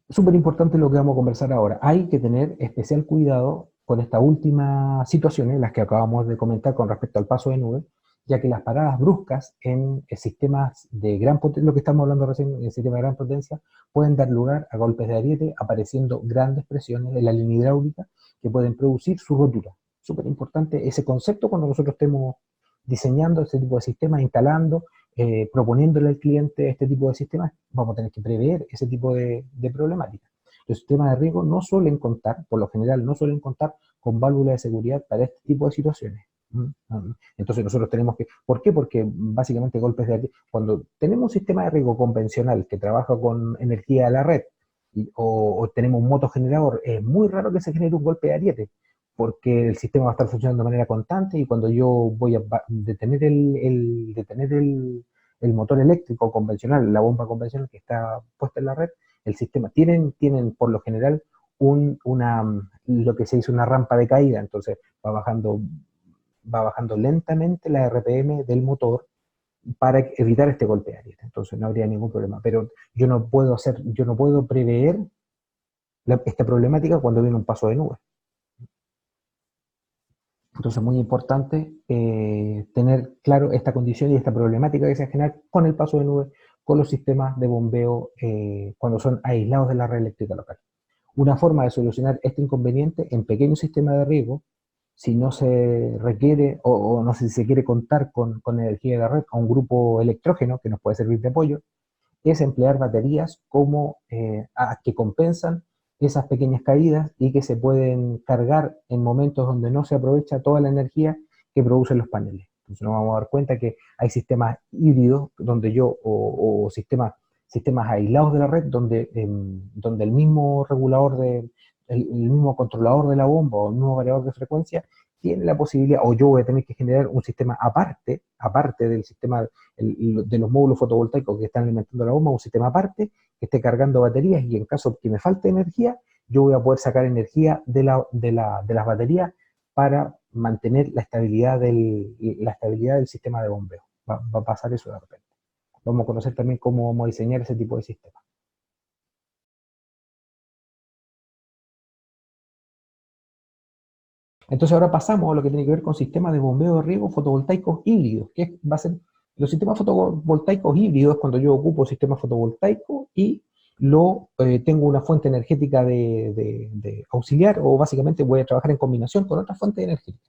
Súper importante lo que vamos a conversar ahora. Hay que tener especial cuidado con estas últimas situaciones, las que acabamos de comentar con respecto al paso de nube, ya que las paradas bruscas en sistemas de gran potencia, lo que estamos hablando recién, en sistemas de gran potencia, pueden dar lugar a golpes de ariete, apareciendo grandes presiones en la línea hidráulica que pueden producir su rotura. Súper importante ese concepto cuando nosotros estemos diseñando este tipo de sistemas, instalando, proponiéndole al cliente este tipo de sistemas, vamos a tener que prever ese tipo de problemáticas. Los sistemas de riego no suelen contar, por lo general, no suelen contar con válvulas de seguridad para este tipo de situaciones. Entonces nosotros tenemos que, ¿por qué? Porque básicamente golpes de ariete, cuando tenemos un sistema de riego convencional que trabaja con energía de la red o tenemos un motogenerador, es muy raro que se genere un golpe de ariete, porque el sistema va a estar funcionando de manera constante y cuando yo voy a detener el motor eléctrico convencional, la bomba convencional que está puesta en la red, el sistema tienen por lo general lo que se dice una rampa de caída, entonces va bajando lentamente la RPM del motor para evitar este golpe de ariete. Entonces no habría ningún problema. Pero yo no puedo prever esta problemática cuando viene un paso de nube. Entonces es muy importante tener claro esta condición y esta problemática que se genera con el paso de nube, con los sistemas de bombeo cuando son aislados de la red eléctrica local. Una forma de solucionar este inconveniente en pequeños sistemas de riego, si no se requiere o no sé si se quiere contar con energía de la red, a un grupo electrógeno que nos puede servir de apoyo, es emplear baterías que compensan esas pequeñas caídas y que se pueden cargar en momentos donde no se aprovecha toda la energía que producen los paneles. Entonces nos vamos a dar cuenta que hay sistemas híbridos donde o sistemas aislados de la red donde el mismo regulador el mismo controlador de la bomba o el mismo variador de frecuencia tiene la posibilidad, o yo voy a tener que generar un sistema aparte del sistema de los módulos fotovoltaicos que están alimentando la bomba, un sistema aparte que esté cargando baterías y en caso de que me falte energía, yo voy a poder sacar energía de las baterías para mantener la estabilidad del sistema de bombeo. Va a pasar eso de repente. Vamos a conocer también cómo vamos a diseñar ese tipo de sistemas. Entonces ahora pasamos a lo que tiene que ver con sistemas de bombeo de riego fotovoltaicos híbridos, que va a ser los sistemas fotovoltaicos híbridos cuando yo ocupo sistemas fotovoltaicos y tengo una fuente energética de auxiliar o básicamente voy a trabajar en combinación con otra fuente energética.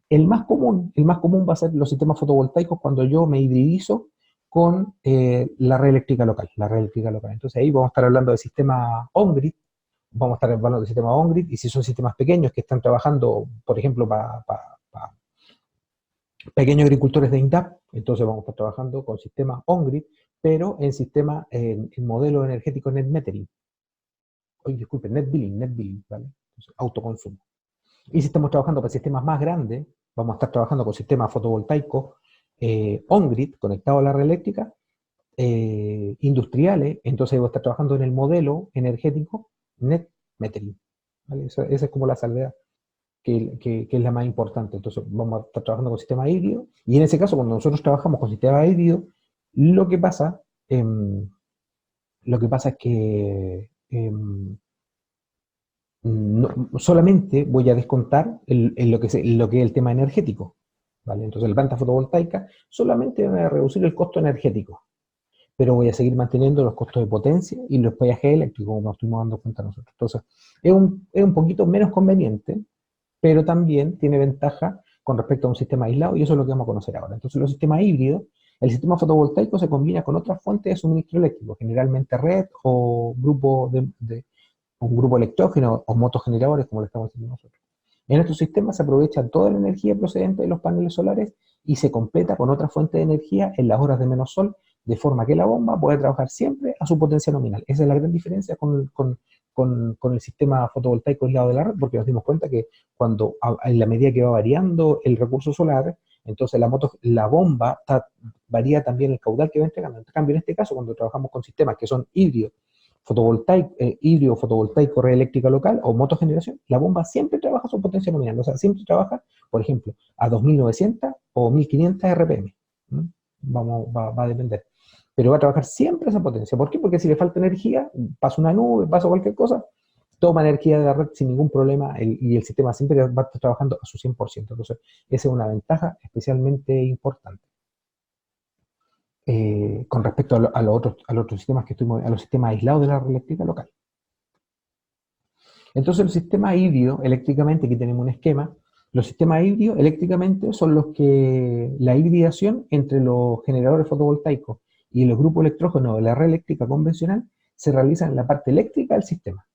El más común va a ser los sistemas fotovoltaicos cuando yo me hibridizo con la red eléctrica local, Entonces ahí vamos a estar hablando de sistemas on-grid, vamos a estar hablando de sistemas on-grid, y si son sistemas pequeños que están trabajando, por ejemplo, para pequeños agricultores de INDAP, entonces vamos a estar trabajando con sistemas on-grid, pero en modelo energético net metering. Oye, disculpen, net billing, ¿vale? Entonces, autoconsumo. Y si estamos trabajando para sistemas más grandes, vamos a estar trabajando con sistemas fotovoltaicos on-grid, conectados a la red eléctrica, industriales, entonces voy a estar trabajando en el modelo energético net metering. ¿Vale? Esa es como la salvedad, que es la más importante. Entonces vamos a estar trabajando con sistemas híbridos, y en ese caso, cuando nosotros trabajamos con sistemas híbridos, lo que pasa es que solamente voy a descontar lo que es el tema energético, ¿vale? Entonces la planta fotovoltaica solamente va a reducir el costo energético, pero voy a seguir manteniendo los costos de potencia y los peajes eléctricos, como nos estuvimos dando cuenta nosotros. Entonces es un poquito menos conveniente, pero también tiene ventaja con respecto a un sistema aislado, y eso es lo que vamos a conocer ahora. Entonces, los sistemas híbridos, el sistema fotovoltaico se combina con otras fuentes de suministro eléctrico, generalmente red o un grupo electrógeno o motogeneradores, como le estamos diciendo nosotros. En estos sistemas se aprovecha toda la energía procedente de los paneles solares y se completa con otra fuente de energía en las horas de menos sol, de forma que la bomba puede trabajar siempre a su potencia nominal. Esa es la gran diferencia con el sistema fotovoltaico aislado de la red, porque nos dimos cuenta que en la medida que va variando el recurso solar, entonces la bomba varía también el caudal que va entregando. En cambio, en este caso, cuando trabajamos con sistemas que son híbrido fotovoltaico, red eléctrica local o motogeneración, la bomba siempre trabaja a su potencia nominal, o sea, siempre trabaja, por ejemplo, a 2900 o 1500 RPM. Va a depender. Pero va a trabajar siempre a esa potencia. ¿Por qué? Porque si le falta energía, pasa una nube, pasa cualquier cosa, toma energía de la red sin ningún problema y el sistema siempre va a estar trabajando a su 100%. Entonces, esa es una ventaja especialmente importante. Con respecto a los otros sistemas a los sistemas aislados de la red eléctrica local. Entonces, los sistemas híbridos, eléctricamente, aquí tenemos un esquema. Los sistemas híbridos, eléctricamente, son los que la hibridación entre los generadores fotovoltaicos y los grupos electrógenos de la red eléctrica convencional se realiza en la parte eléctrica del sistema.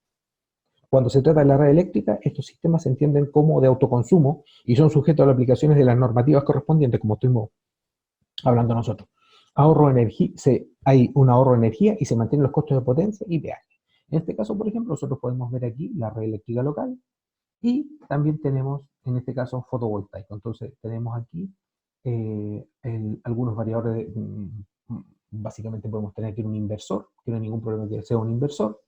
Cuando se trata de la red eléctrica, estos sistemas se entienden como de autoconsumo y son sujetos a las aplicaciones de las normativas correspondientes, como estuvimos hablando nosotros. Hay un ahorro de energía y se mantienen los costos de potencia y peaje. En este caso, por ejemplo, nosotros podemos ver aquí la red eléctrica local y también tenemos, en este caso, fotovoltaico. Entonces, tenemos aquí algunos variadores. Básicamente podemos tener aquí un inversor, que no hay ningún problema que sea un inversor.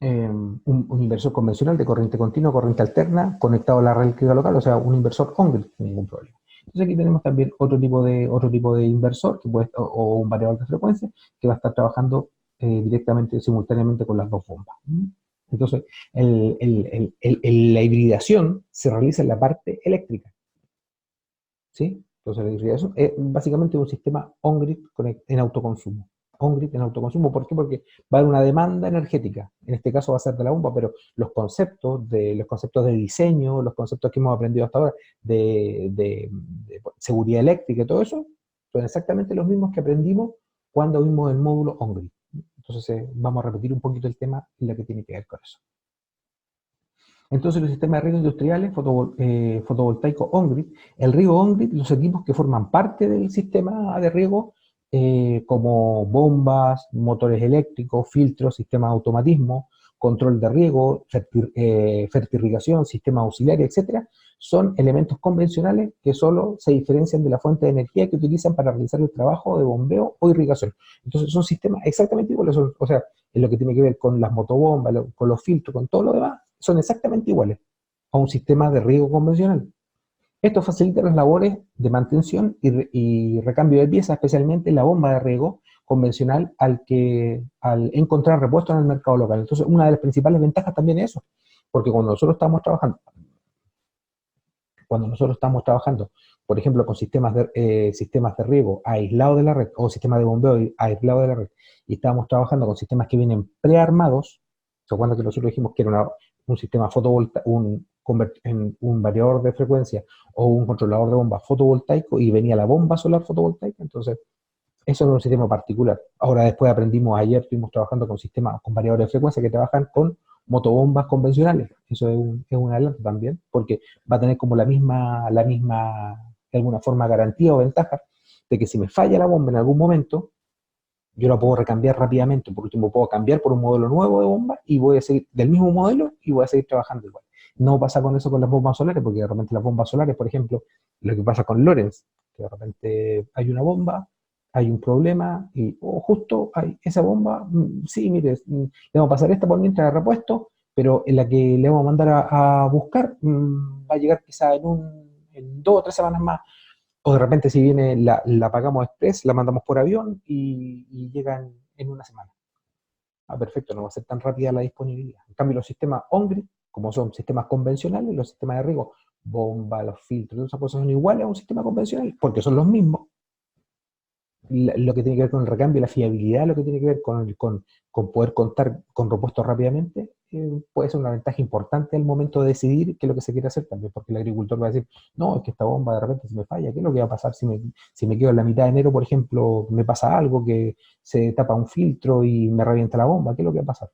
Un inversor convencional de corriente continua, corriente alterna, conectado a la red eléctrica local, o sea, un inversor on-grid, sin ningún problema. Entonces aquí tenemos también otro tipo de inversor, o un variador de frecuencia, que va a estar trabajando directamente, simultáneamente con las dos bombas. Entonces, la hibridación se realiza en la parte eléctrica, ¿sí? Entonces, la hibridación es básicamente un sistema on-grid en autoconsumo. On-grid en autoconsumo, ¿por qué? Porque va a haber una demanda energética. En este caso va a ser de la bomba, pero los conceptos de diseño, los conceptos que hemos aprendido hasta ahora de seguridad eléctrica y todo eso, son exactamente los mismos que aprendimos cuando vimos el módulo on-grid. Entonces, vamos a repetir un poquito el tema y lo que tiene que ver con eso. Entonces, los sistemas de riego industriales, fotovoltaico on-grid, el riego on-grid, los equipos que forman parte del sistema de riego, como bombas, motores eléctricos, filtros, sistemas de automatismo, control de riego, fertirrigación, sistemas auxiliares, etcétera, son elementos convencionales que solo se diferencian de la fuente de energía que utilizan para realizar el trabajo de bombeo o irrigación. Entonces son sistemas exactamente iguales, o sea, en lo que tiene que ver con las motobombas, con los filtros, con todo lo demás, son exactamente iguales a un sistema de riego convencional. Esto facilita las labores de mantención y recambio de piezas, especialmente en la bomba de riego convencional al encontrar repuestos en el mercado local. Entonces, una de las principales ventajas también es eso, porque cuando nosotros estamos trabajando, por ejemplo, con sistemas de riego aislados de la red, o sistemas de bombeo aislados de la red, y estamos trabajando con sistemas que vienen prearmados, ¿se acuerdan que nosotros dijimos que era un sistema fotovoltaico, un variador de frecuencia o un controlador de bomba fotovoltaico y venía la bomba solar fotovoltaica? Entonces, eso es un sistema particular. Ahora después ayer estuvimos trabajando con sistemas con variadores de frecuencia que trabajan con motobombas convencionales. Eso es un adelanto también, porque va a tener como la misma, de alguna forma, garantía o ventaja de que si me falla la bomba en algún momento, yo la puedo recambiar rápidamente. Por último, puedo cambiar por un modelo nuevo de bomba y voy a seguir del mismo modelo y voy a seguir trabajando igual. No pasa con eso con las bombas solares, porque de repente las bombas solares, por ejemplo, lo que pasa con Lorenz, que de repente hay una bomba, hay un problema y justo hay esa bomba, sí, mire, le vamos a pasar esta por mientras de repuesto, pero en la que le vamos a mandar a buscar va a llegar quizá en 2 o 3 semanas más. O de repente si viene, la pagamos express, la mandamos por avión y llega en una semana. Perfecto, no va a ser tan rápida la disponibilidad. En cambio, los sistemas on-grid, como son sistemas convencionales, los sistemas de riego, bomba, los filtros, todas esas cosas son iguales a un sistema convencional, porque son los mismos. Lo que tiene que ver con el recambio, la fiabilidad, lo que tiene que ver con poder contar con repuestos rápidamente, que puede ser una ventaja importante al momento de decidir qué es lo que se quiere hacer también, porque el agricultor va a decir, no, es que esta bomba de repente se me falla, ¿qué es lo que va a pasar si me quedo en la mitad de enero, por ejemplo, me pasa algo, que se tapa un filtro y me revienta la bomba? ¿Qué es lo que va a pasar?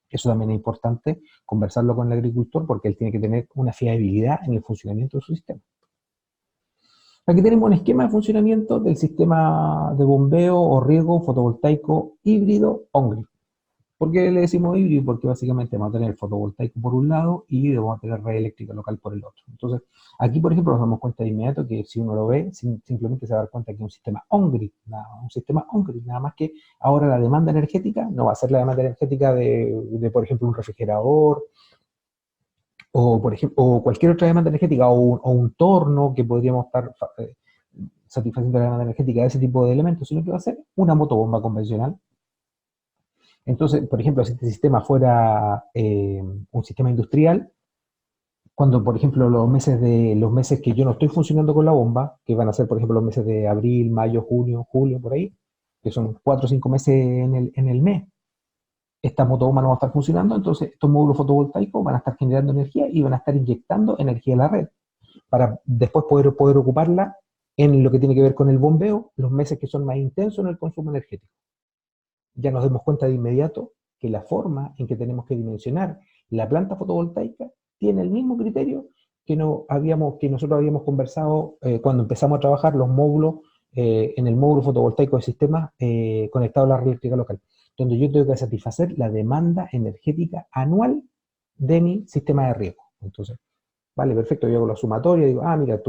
Eso también es importante conversarlo con el agricultor porque él tiene que tener una fiabilidad en el funcionamiento de su sistema. Aquí tenemos un esquema de funcionamiento del sistema de bombeo o riego fotovoltaico híbrido on-grid. ¿Por qué le decimos híbrido? Porque básicamente vamos a tener fotovoltaico por un lado y vamos a tener red eléctrica local por el otro. Entonces, aquí, por ejemplo, nos damos cuenta de inmediato que si uno lo ve, simplemente se va a dar cuenta que es un sistema on-grid, nada más que ahora la demanda energética no va a ser la demanda energética por ejemplo, un refrigerador, o, por ejemplo, o cualquier otra demanda energética, o un torno que podríamos estar satisfaciendo la demanda energética de ese tipo de elementos, sino que va a ser una motobomba convencional. Entonces, por ejemplo, si este sistema fuera un sistema industrial, cuando, por ejemplo, los meses que yo no estoy funcionando con la bomba, que van a ser, por ejemplo, los meses de abril, mayo, junio, julio, por ahí, que son 4 o 5 meses en el mes, esta motobomba no va a estar funcionando, entonces estos módulos fotovoltaicos van a estar generando energía y van a estar inyectando energía a la red, para después poder ocuparla en lo que tiene que ver con el bombeo, los meses que son más intensos en el consumo energético. Ya nos damos cuenta de inmediato que la forma en que tenemos que dimensionar la planta fotovoltaica tiene el mismo criterio que nosotros habíamos conversado cuando empezamos a trabajar los módulos en el módulo fotovoltaico de sistemas conectado a la red eléctrica local, donde yo tengo que satisfacer la demanda energética anual de mi sistema de riego. Entonces, vale, perfecto, yo hago la sumatoria, digo, mira,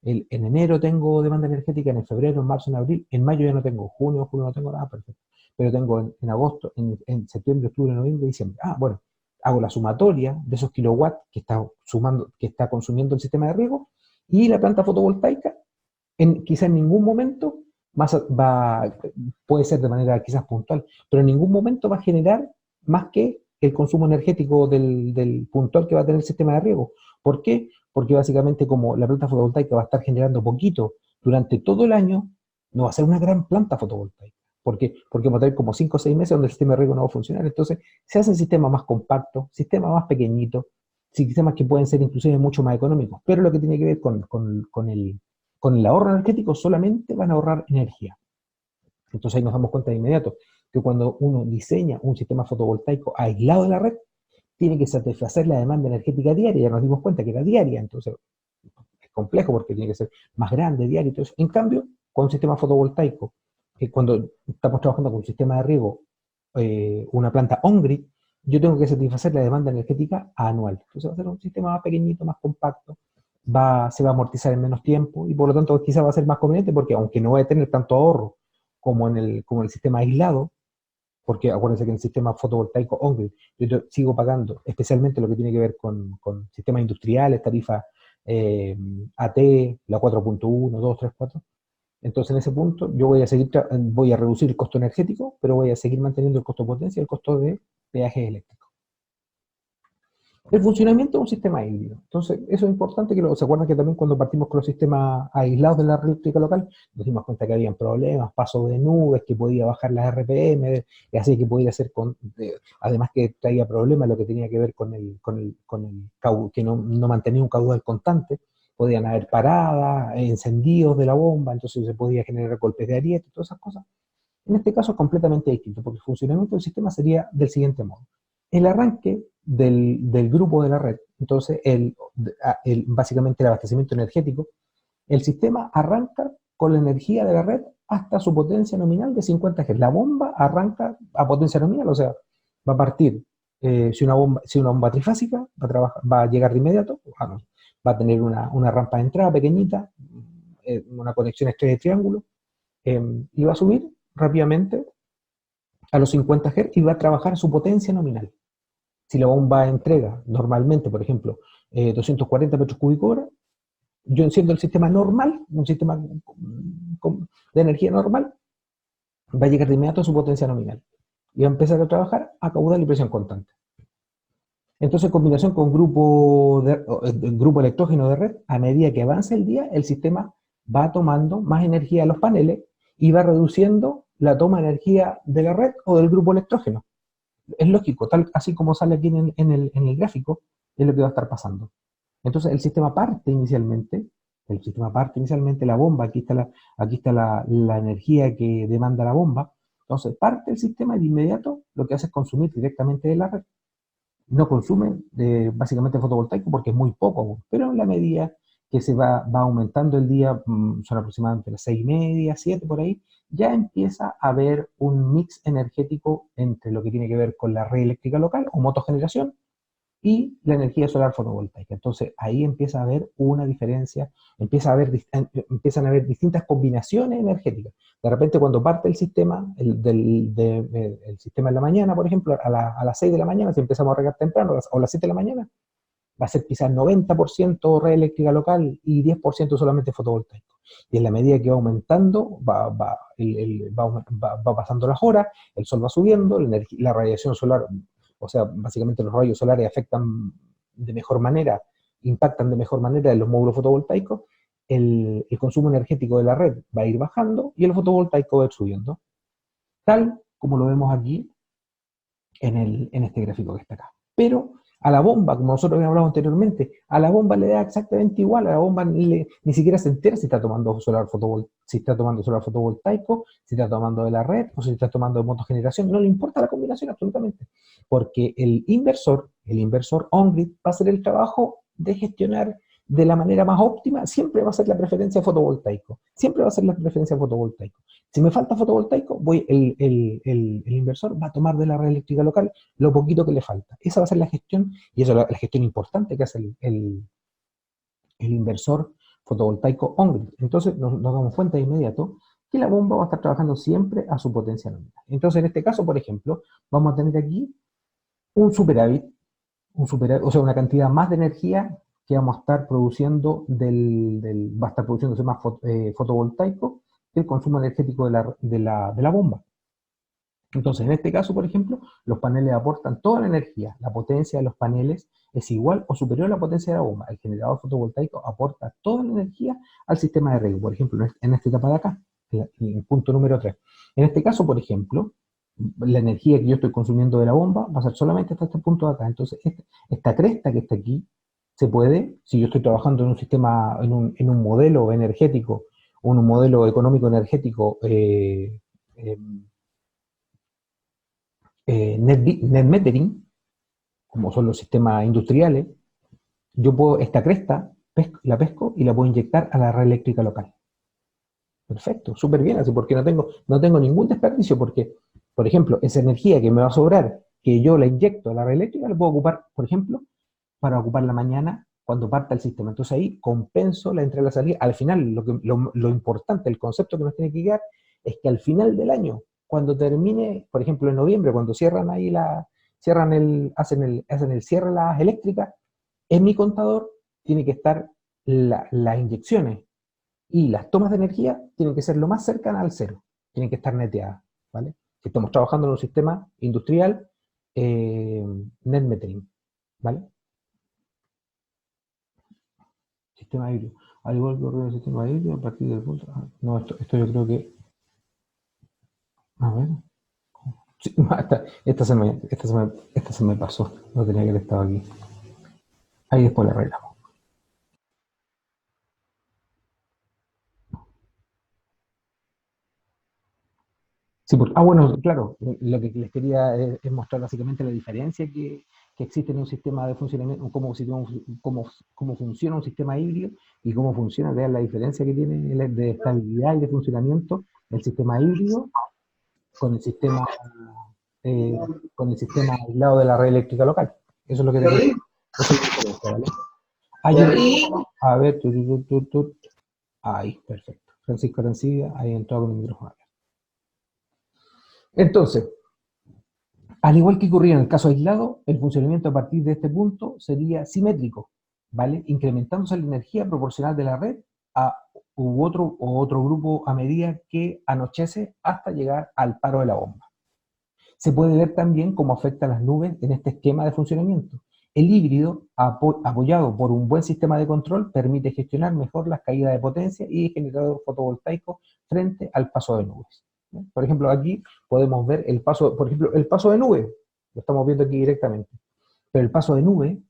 en enero tengo demanda energética, en febrero, en marzo, en abril, en mayo ya no tengo, junio no tengo nada, perfecto. Pero tengo en agosto, en septiembre, octubre, noviembre, diciembre. Bueno, hago la sumatoria de esos kilowatts que está consumiendo el sistema de riego, y la planta fotovoltaica, quizá en ningún momento puede ser de manera quizás puntual, pero en ningún momento va a generar más que el consumo energético del puntual que va a tener el sistema de riego. ¿Por qué? Porque básicamente como la planta fotovoltaica va a estar generando poquito durante todo el año, no va a ser una gran planta fotovoltaica. ¿Por qué? Porque va a tener como 5 o 6 meses donde el sistema de riego no va a funcionar. Entonces se hacen sistemas más compactos, sistemas más pequeñitos, sistemas que pueden ser inclusive mucho más económicos, pero lo que tiene que ver con el ahorro energético solamente van a ahorrar energía. Entonces ahí nos damos cuenta de inmediato que cuando uno diseña un sistema fotovoltaico aislado de la red, tiene que satisfacer la demanda energética diaria. Ya nos dimos cuenta que era diaria, entonces es complejo porque tiene que ser más grande, diario. Entonces, en cambio, con un sistema fotovoltaico, cuando estamos trabajando con un sistema de riego, una planta on-grid, yo tengo que satisfacer la demanda energética anual. Entonces va a ser un sistema más pequeñito, más compacto, se va a amortizar en menos tiempo y por lo tanto quizás va a ser más conveniente porque aunque no va a tener tanto ahorro como en el sistema aislado, porque acuérdense que en el sistema fotovoltaico on-grid yo sigo pagando especialmente lo que tiene que ver con sistemas industriales, tarifas AT, la 4.1, 2, 3, 4. Entonces en ese punto yo voy a reducir el costo energético, pero voy a seguir manteniendo el costo de potencia y el costo de peajes eléctricos. El funcionamiento de un sistema híbrido. Entonces, eso es importante se acuerdan que también cuando partimos con los sistemas aislados de la red eléctrica local, nos dimos cuenta que habían problemas, paso de nubes, que podía bajar las RPM, y así que podía hacer además que traía problemas lo que tenía que ver con el que no mantenía un caudal constante, podían haber paradas, encendidos de la bomba, entonces se podía generar golpes de ariete, todas esas cosas. En este caso es completamente distinto, porque el funcionamiento del sistema sería del siguiente modo. El arranque del grupo de la red, entonces básicamente el abastecimiento energético, el sistema arranca con la energía de la red hasta su potencia nominal de 50 Hz. La bomba arranca a potencia nominal, o sea, va a partir, si una bomba trifásica va a llegar de inmediato, va a tener una rampa de entrada pequeñita, una conexión estrella de triángulo, y va a subir rápidamente a los 50 Hz y va a trabajar a su potencia nominal. Si la bomba entrega normalmente, por ejemplo, 240 metros cúbicos hora, yo enciendo el sistema normal, un sistema de energía normal, va a llegar de inmediato a su potencia nominal y va a empezar a trabajar a caudal y presión constante. Entonces, en combinación con grupo electrógeno de red, a medida que avanza el día, el sistema va tomando más energía de los paneles y va reduciendo la toma de energía de la red o del grupo electrógeno. Es lógico, tal así como sale aquí en el gráfico, es lo que va a estar pasando. Entonces el sistema parte inicialmente, la bomba, aquí está la energía que demanda la bomba, entonces parte el sistema y de inmediato lo que hace es consumir directamente de la red. No consume básicamente fotovoltaico porque es muy poco aún, pero en la medida que se va aumentando el día, son aproximadamente las 6:30, 7 por ahí, ya empieza a haber un mix energético entre lo que tiene que ver con la red eléctrica local o motogeneración y la energía solar fotovoltaica. Entonces ahí empieza a haber una diferencia, empiezan a haber distintas combinaciones energéticas. De repente cuando parte el sistema, el sistema en la mañana, por ejemplo, a las 6 de la mañana, si empezamos a regar temprano, o a las 7 de la mañana, va a ser quizás 90% red eléctrica local y 10% solamente fotovoltaico. Y en la medida que va aumentando, va pasando las horas, el sol va subiendo, la radiación solar, o sea, básicamente los rayos solares afectan de mejor manera, impactan de mejor manera en los módulos fotovoltaicos, el consumo energético de la red va a ir bajando y el fotovoltaico va a ir subiendo, tal como lo vemos aquí en este gráfico que está acá. Pero a la bomba, como nosotros habíamos hablado anteriormente, a la bomba le da exactamente igual, a la bomba ni siquiera se entera si está tomando solar fotovoltaico, si está tomando de la red o si está tomando de motogeneración, no le importa la combinación absolutamente, porque el inversor on-grid va a hacer el trabajo de gestionar de la manera más óptima, siempre va a ser la preferencia fotovoltaico, Si me falta fotovoltaico, el inversor va a tomar de la red eléctrica local lo poquito que le falta. Esa va a ser la gestión, y esa es la gestión importante que hace el inversor fotovoltaico on-grid. Entonces nos damos cuenta de inmediato que la bomba va a estar trabajando siempre a su potencia nominal. Entonces en este caso, por ejemplo, vamos a tener aquí un superávit, o sea, una cantidad más de energía que vamos a estar produciendo va a estar produciéndose más fotovoltaico que el consumo energético de la bomba. Entonces, en este caso, por ejemplo, los paneles aportan toda la energía. La potencia de los paneles es igual o superior a la potencia de la bomba. El generador fotovoltaico aporta toda la energía al sistema de riego. Por ejemplo, en esta etapa de acá, en el punto número 3. En este caso, por ejemplo, la energía que yo estoy consumiendo de la bomba va a ser solamente hasta este punto de acá. Entonces, esta cresta que está aquí, se puede, si yo estoy trabajando en un sistema, en un modelo energético, un modelo económico energético net metering, como son los sistemas industriales, esta cresta la pesco y la puedo inyectar a la red eléctrica local. Perfecto, súper bien, así porque no tengo ningún desperdicio, porque, por ejemplo, esa energía que me va a sobrar, que yo la inyecto a la red eléctrica, la puedo ocupar, por ejemplo, para ocupar la mañana cuando parta el sistema. Entonces ahí compenso la entrada y la salida. Al final, lo importante, el concepto que nos tiene que guiar, es que al final del año, cuando termine, por ejemplo en noviembre, cuando cierran ahí hacen el cierre las eléctricas, en mi contador tiene que estar las inyecciones y las tomas de energía tienen que ser lo más cercanas al cero, tienen que estar neteadas, ¿vale? Si estamos trabajando en un sistema industrial, net metering, ¿vale? Sistema híbrido. Al igual que ocurre el sistema híbrido, a partir del punto... No, esto yo creo que... A ver... Sí, esta se me pasó. No tenía que haber estado aquí. Ahí después la arreglamos. Sí, bueno, claro, lo que les quería es mostrar básicamente la diferencia que existe en un sistema de funcionamiento, cómo funciona un sistema híbrido y cómo funciona, vean la diferencia que tiene de estabilidad y de funcionamiento el sistema híbrido con el sistema aislado de la red eléctrica local. Eso es lo que tenemos. Eso es la diferencia, ¿vale? A ver, ahí, perfecto. Francisco Arancibia, ahí entró con el micrófono. Entonces, al igual que ocurría en el caso aislado, el funcionamiento a partir de este punto sería simétrico, ¿vale? Incrementándose la energía proporcional de la red a otro grupo a medida que anochece hasta llegar al paro de la bomba. Se puede ver también cómo afecta a las nubes en este esquema de funcionamiento. El híbrido, apoyado por un buen sistema de control, permite gestionar mejor las caídas de potencia y generador fotovoltaico frente al paso de nubes. Por ejemplo, aquí podemos ver el paso de nube. lo estamos viendo aquí directamente. Pero el paso de nube,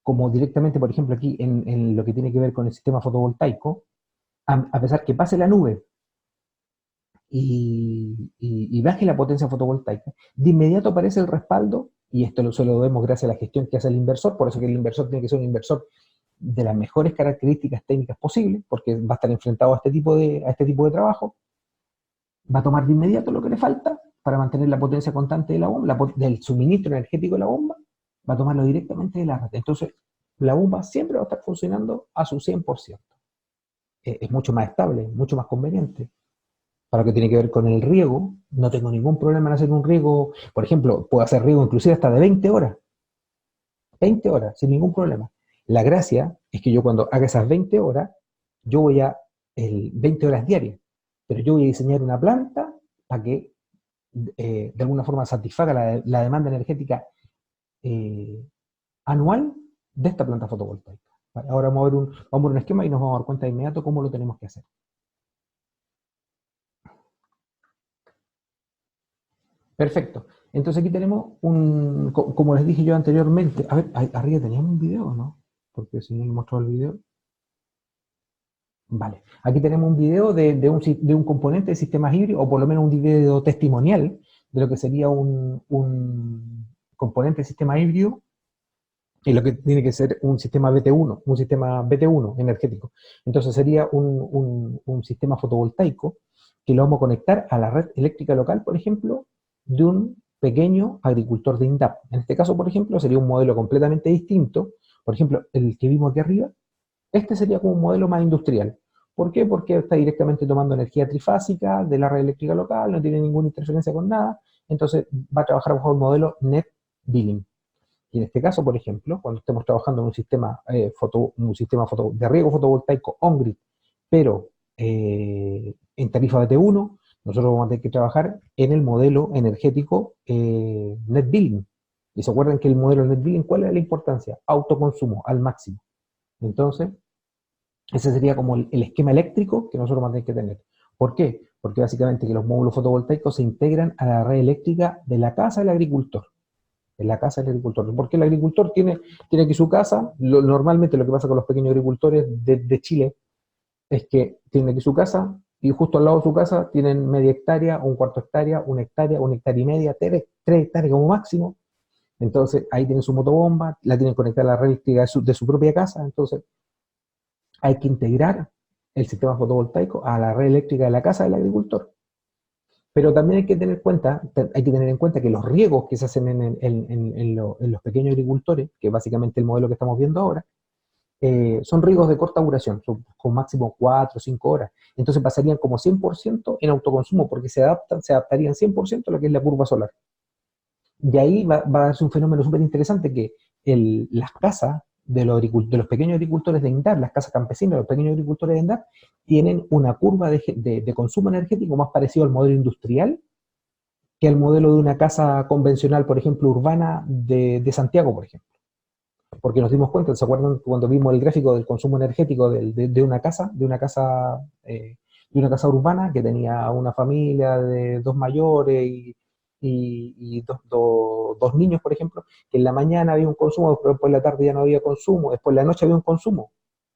como directamente, por ejemplo, aquí en lo que tiene que ver con el sistema fotovoltaico, a pesar que pase la nube y baje la potencia fotovoltaica, de inmediato aparece el respaldo, y esto se lo debemos gracias a la gestión que hace el inversor, por eso que el inversor tiene que ser un inversor de las mejores características técnicas posibles, porque va a estar enfrentado a este tipo de trabajo, va a tomar de inmediato lo que le falta para mantener la potencia constante de la bomba, del suministro energético de la bomba, va a tomarlo directamente de la red. Entonces, la bomba siempre va a estar funcionando a su 100%. Es mucho más estable, mucho más conveniente. Para lo que tiene que ver con el riego, no tengo ningún problema en hacer un riego, por ejemplo, puedo hacer riego inclusive hasta de 20 horas, sin ningún problema. La gracia es que yo cuando haga esas 20 horas, yo voy a 20 horas diarias, pero yo voy a diseñar una planta para que de alguna forma satisfaga la demanda energética anual de esta planta fotovoltaica. Vale, ahora vamos a ver un esquema y nos vamos a dar cuenta de inmediato cómo lo tenemos que hacer. Perfecto. Entonces aquí tenemos como les dije yo anteriormente, a ver, arriba teníamos un video, ¿no? Porque si no le mostró el video. Vale, aquí tenemos un video de un componente de sistemas híbridos, o por lo menos un video testimonial de lo que sería un componente de sistema híbrido, y lo que tiene que ser un sistema BT1 energético. Entonces sería un sistema fotovoltaico que lo vamos a conectar a la red eléctrica local, por ejemplo, de un pequeño agricultor de INDAP. En este caso, por ejemplo, sería un modelo completamente distinto. Por ejemplo, el que vimos aquí arriba, este sería como un modelo más industrial. ¿Por qué? Porque está directamente tomando energía trifásica de la red eléctrica local, no tiene ninguna interferencia con nada, entonces va a trabajar bajo el modelo Net Billing. Y en este caso, por ejemplo, cuando estemos trabajando en un sistema, de riego fotovoltaico on-grid, pero en tarifa BT1, nosotros vamos a tener que trabajar en el modelo energético Net Billing. Y se acuerdan que el modelo Net Billing, ¿cuál es la importancia? Autoconsumo al máximo. Entonces, ese sería como el esquema eléctrico que nosotros vamos a tener que tener. ¿Por qué? Porque básicamente que los módulos fotovoltaicos se integran a la red eléctrica de la casa del agricultor. En la casa del agricultor. Porque el agricultor tiene aquí su casa. Normalmente lo que pasa con los pequeños agricultores de Chile es que tienen aquí su casa y justo al lado de su casa tienen media hectárea, un cuarto hectárea, una hectárea y media, 3 hectáreas como máximo. Entonces ahí tienen su motobomba, la tienen conectada a la red eléctrica de su propia casa. Entonces hay que integrar el sistema fotovoltaico a la red eléctrica de la casa del agricultor. Pero también hay que tener en cuenta que los riegos que se hacen en los pequeños agricultores, que es básicamente el modelo que estamos viendo ahora, son riegos de corta duración, son con máximo 4 o 5 horas. Entonces pasarían como 100% en autoconsumo, porque se adaptarían 100% a lo que es la curva solar. Y ahí va a darse un fenómeno súper interesante que las casas de los pequeños agricultores de INDAP, las casas campesinas de los pequeños agricultores de INDAP, tienen una curva de consumo energético más parecido al modelo industrial que al modelo de una casa convencional, por ejemplo, urbana de Santiago, por ejemplo. Porque nos dimos cuenta, ¿se acuerdan cuando vimos el gráfico del consumo energético de una casa urbana que tenía una familia de 2 mayores y dos niños, por ejemplo, que en la mañana había un consumo, después en la tarde ya no había consumo, después en la noche había un consumo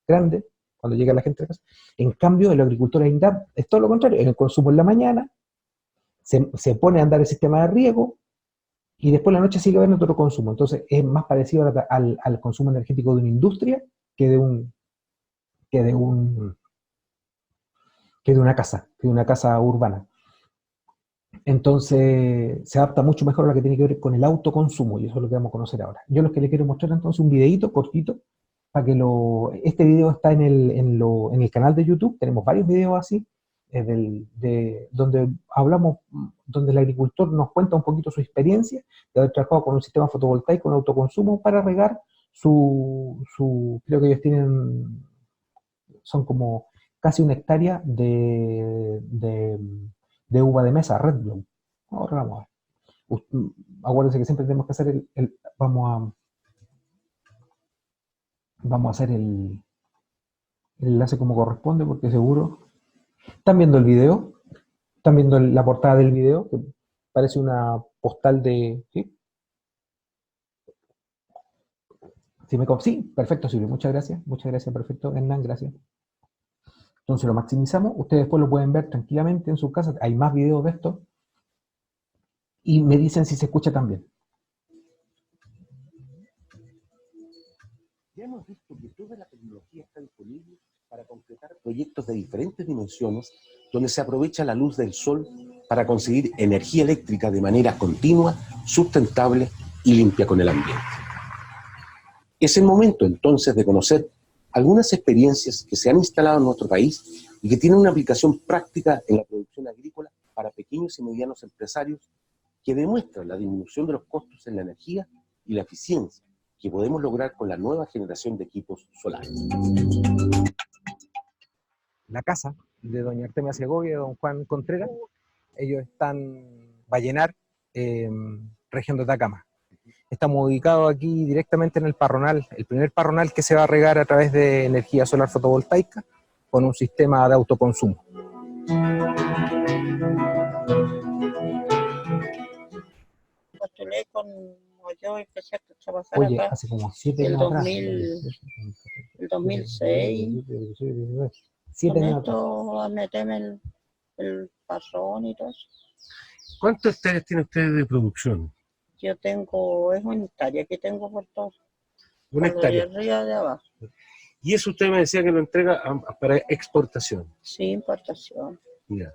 grande, cuando llega la gente a la casa. En cambio, el agricultor de INDAP es todo lo contrario, el consumo en la mañana, se pone a andar el sistema de riego, y después en la noche sigue habiendo otro consumo. Entonces es más parecido al consumo energético de una industria que de una casa urbana. Entonces se adapta mucho mejor a lo que tiene que ver con el autoconsumo, y eso es lo que vamos a conocer ahora. Yo lo que les quiero mostrar entonces un videito cortito, para que este video está en el canal de YouTube, tenemos varios videos así, donde hablamos, donde el agricultor nos cuenta un poquito su experiencia de haber trabajado con un sistema fotovoltaico en autoconsumo para regar creo que ellos son como casi 1 hectárea de uva de mesa, Red Bloom. Ahora vamos a ver. Acuérdense que siempre tenemos que hacer vamos a hacer el enlace como corresponde, porque seguro están viendo el video, están viendo la portada del video, que parece una postal ¿sí? Sí, perfecto, Silvio. Muchas gracias, perfecto, Hernán, gracias. Entonces lo maximizamos, ustedes después lo pueden ver tranquilamente en sus casas, hay más videos de esto, y me dicen si se escucha también. Ya hemos visto que toda la tecnología está disponible para concretar proyectos de diferentes dimensiones donde se aprovecha la luz del sol para conseguir energía eléctrica de manera continua, sustentable y limpia con el ambiente. Es el momento entonces de conocer algunas experiencias que se han instalado en nuestro país y que tienen una aplicación práctica en la producción agrícola para pequeños y medianos empresarios que demuestran la disminución de los costos en la energía y la eficiencia que podemos lograr con la nueva generación de equipos solares. La casa de doña Artemia Segovia y don Juan Contreras, ellos están Vallenar, región de Atacama. Estamos ubicados aquí directamente en el parronal, el primer parronal que se va a regar a través de energía solar fotovoltaica con un sistema de autoconsumo. Postulé con yo empecé a trabajar Oye, acá hace como 7 el años atrás. el 2006. 7 Con años atrás. esto a meterme el pasón y todo eso. ¿Cuántos hectáreas tiene usted de producción? Yo tengo, es una hectárea que tengo por todo. Una Por de hectárea. arriba de abajo. Y eso usted me decía que lo entrega para exportación. Sí, importación. Ya.